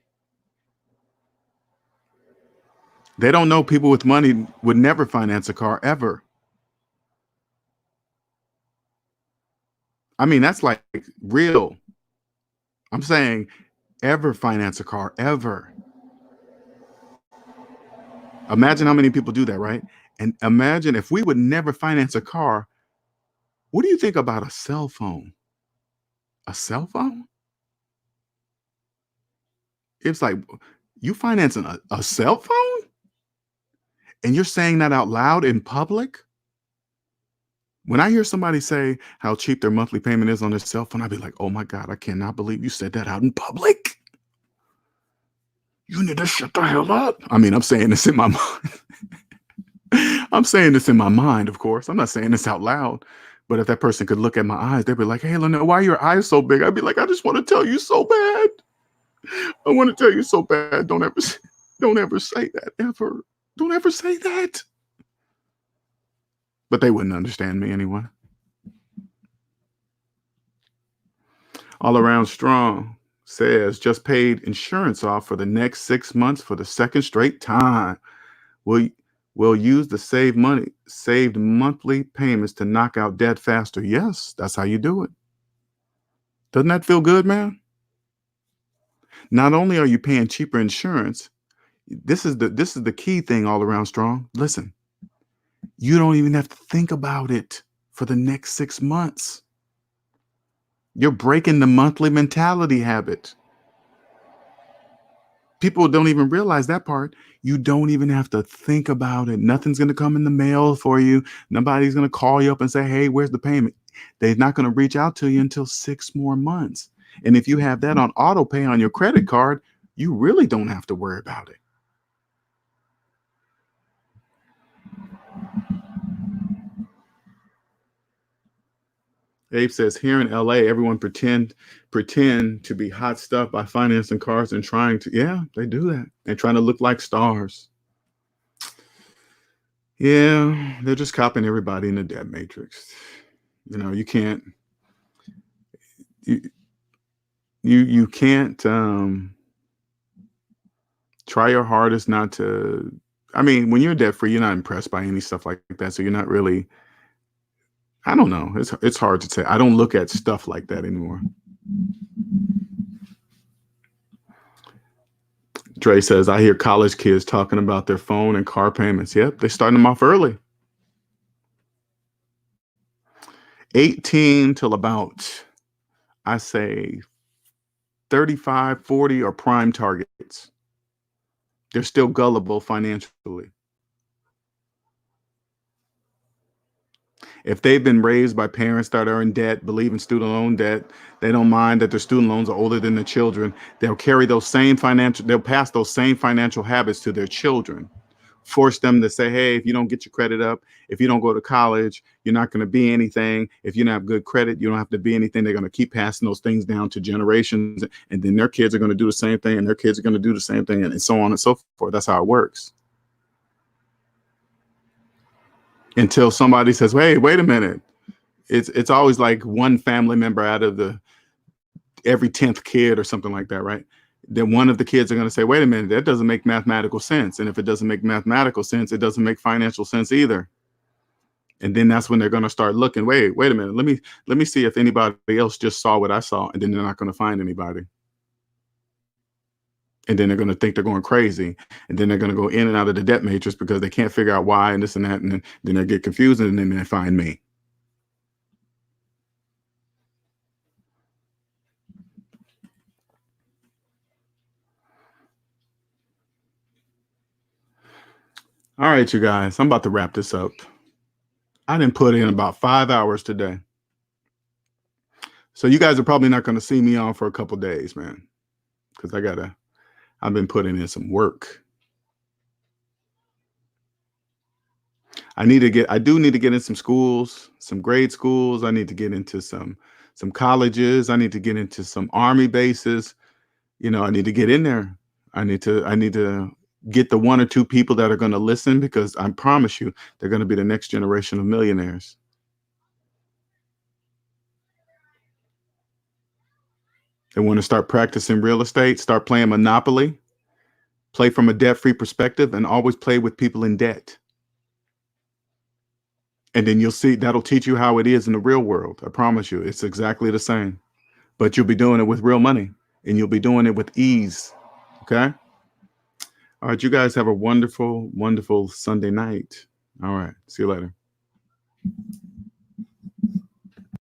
They don't know people with money would never finance a car ever. I mean, that's like real. I'm saying ever finance a car, ever. Imagine how many people do that, right? And imagine if we would never finance a car, what do you think about a cell phone? A cell phone? It's like, you financing a cell phone? And you're saying that out loud in public? When I hear somebody say how cheap their monthly payment is on their cell phone, I'd be like, oh my God, I cannot believe you said that out in public. You need to shut the hell up. I mean, I'm saying this in my mind. I'm saying this in my mind, of course. I'm not saying this out loud. But if that person could look at my eyes, they'd be like, hey, Lynette, why are your eyes so big? I'd be like, I just want to tell you so bad. I want to tell you so bad. Don't ever say that, ever. Don't ever say that. But they wouldn't understand me anyway. All Around Strong says, just paid insurance off for the next 6 months for the second straight time. Will will use the saved monthly payments to knock out debt faster. Yes, that's how you do it. Doesn't that feel good, man? Not only are you paying cheaper insurance, this is the key thing all around, Strong. Listen, you don't even have to think about it for the next 6 months. You're breaking the monthly mentality habit. People don't even realize that part. You don't even have to think about it. Nothing's going to come in the mail for you. Nobody's going to call you up and say, hey, where's the payment? They're not going to reach out to you until 6 more months. And if you have that on auto pay on your credit card, you really don't have to worry about it. Abe says, here in LA, everyone pretend to be hot stuff by financing cars and trying to, yeah, they do that. They're trying to look like stars. Yeah, they're just copying everybody in the debt matrix. You know, you can't you can't try your hardest not to. I mean, when you're debt free, you're not impressed by any stuff like that. So you're not really, I don't know. It's hard to say. I don't look at stuff like that anymore. Dre says, I hear college kids talking about their phone and car payments. Yep, they're starting them off early. 18 till about, I say, 35, 40 are prime targets. They're still gullible financially. If they've been raised by parents that are in debt, believe in student loan debt, they don't mind that their student loans are older than the children. They'll pass those same financial habits to their children. Force them to say, hey, if you don't get your credit up, if you don't go to college, you're not going to be anything. If you don't have good credit, you don't have to be anything. They're going to keep passing those things down to generations. And then their kids are going to do the same thing, and their kids are going to do the same thing, and so on and so forth. That's how it works. Until somebody says, hey, wait a minute. It's always like one family member out of every 10th kid or something like that, right? Then one of the kids are going to say, wait a minute, that doesn't make mathematical sense. And if it doesn't make mathematical sense, it doesn't make financial sense either. And then that's when they're going to start looking, wait a minute, let me see if anybody else just saw what I saw. And then they're not going to find anybody. And then they're going to think they're going crazy. And then they're going to go in and out of the debt matrix because they can't figure out why and this and that. And then they get confused, and then they find me. All right, you guys, I'm about to wrap this up. I didn't put in about 5 hours today. So you guys are probably not going to see me on for a couple days, man, because I've been putting in some work. I do need to get in some schools, some grade schools. I need to get into some colleges. I need to get into some army bases. You know, I need to get in there. I need to get the one or two people that are going to listen, because I promise you, they're going to be the next generation of millionaires. They want to start practicing real estate, start playing Monopoly, play from a debt-free perspective, and always play with people in debt. And then you'll see, that'll teach you how it is in the real world. I promise you, it's exactly the same. But you'll be doing it with real money, and you'll be doing it with ease. Okay? All right, you guys have a wonderful, wonderful Sunday night. All right, see you later.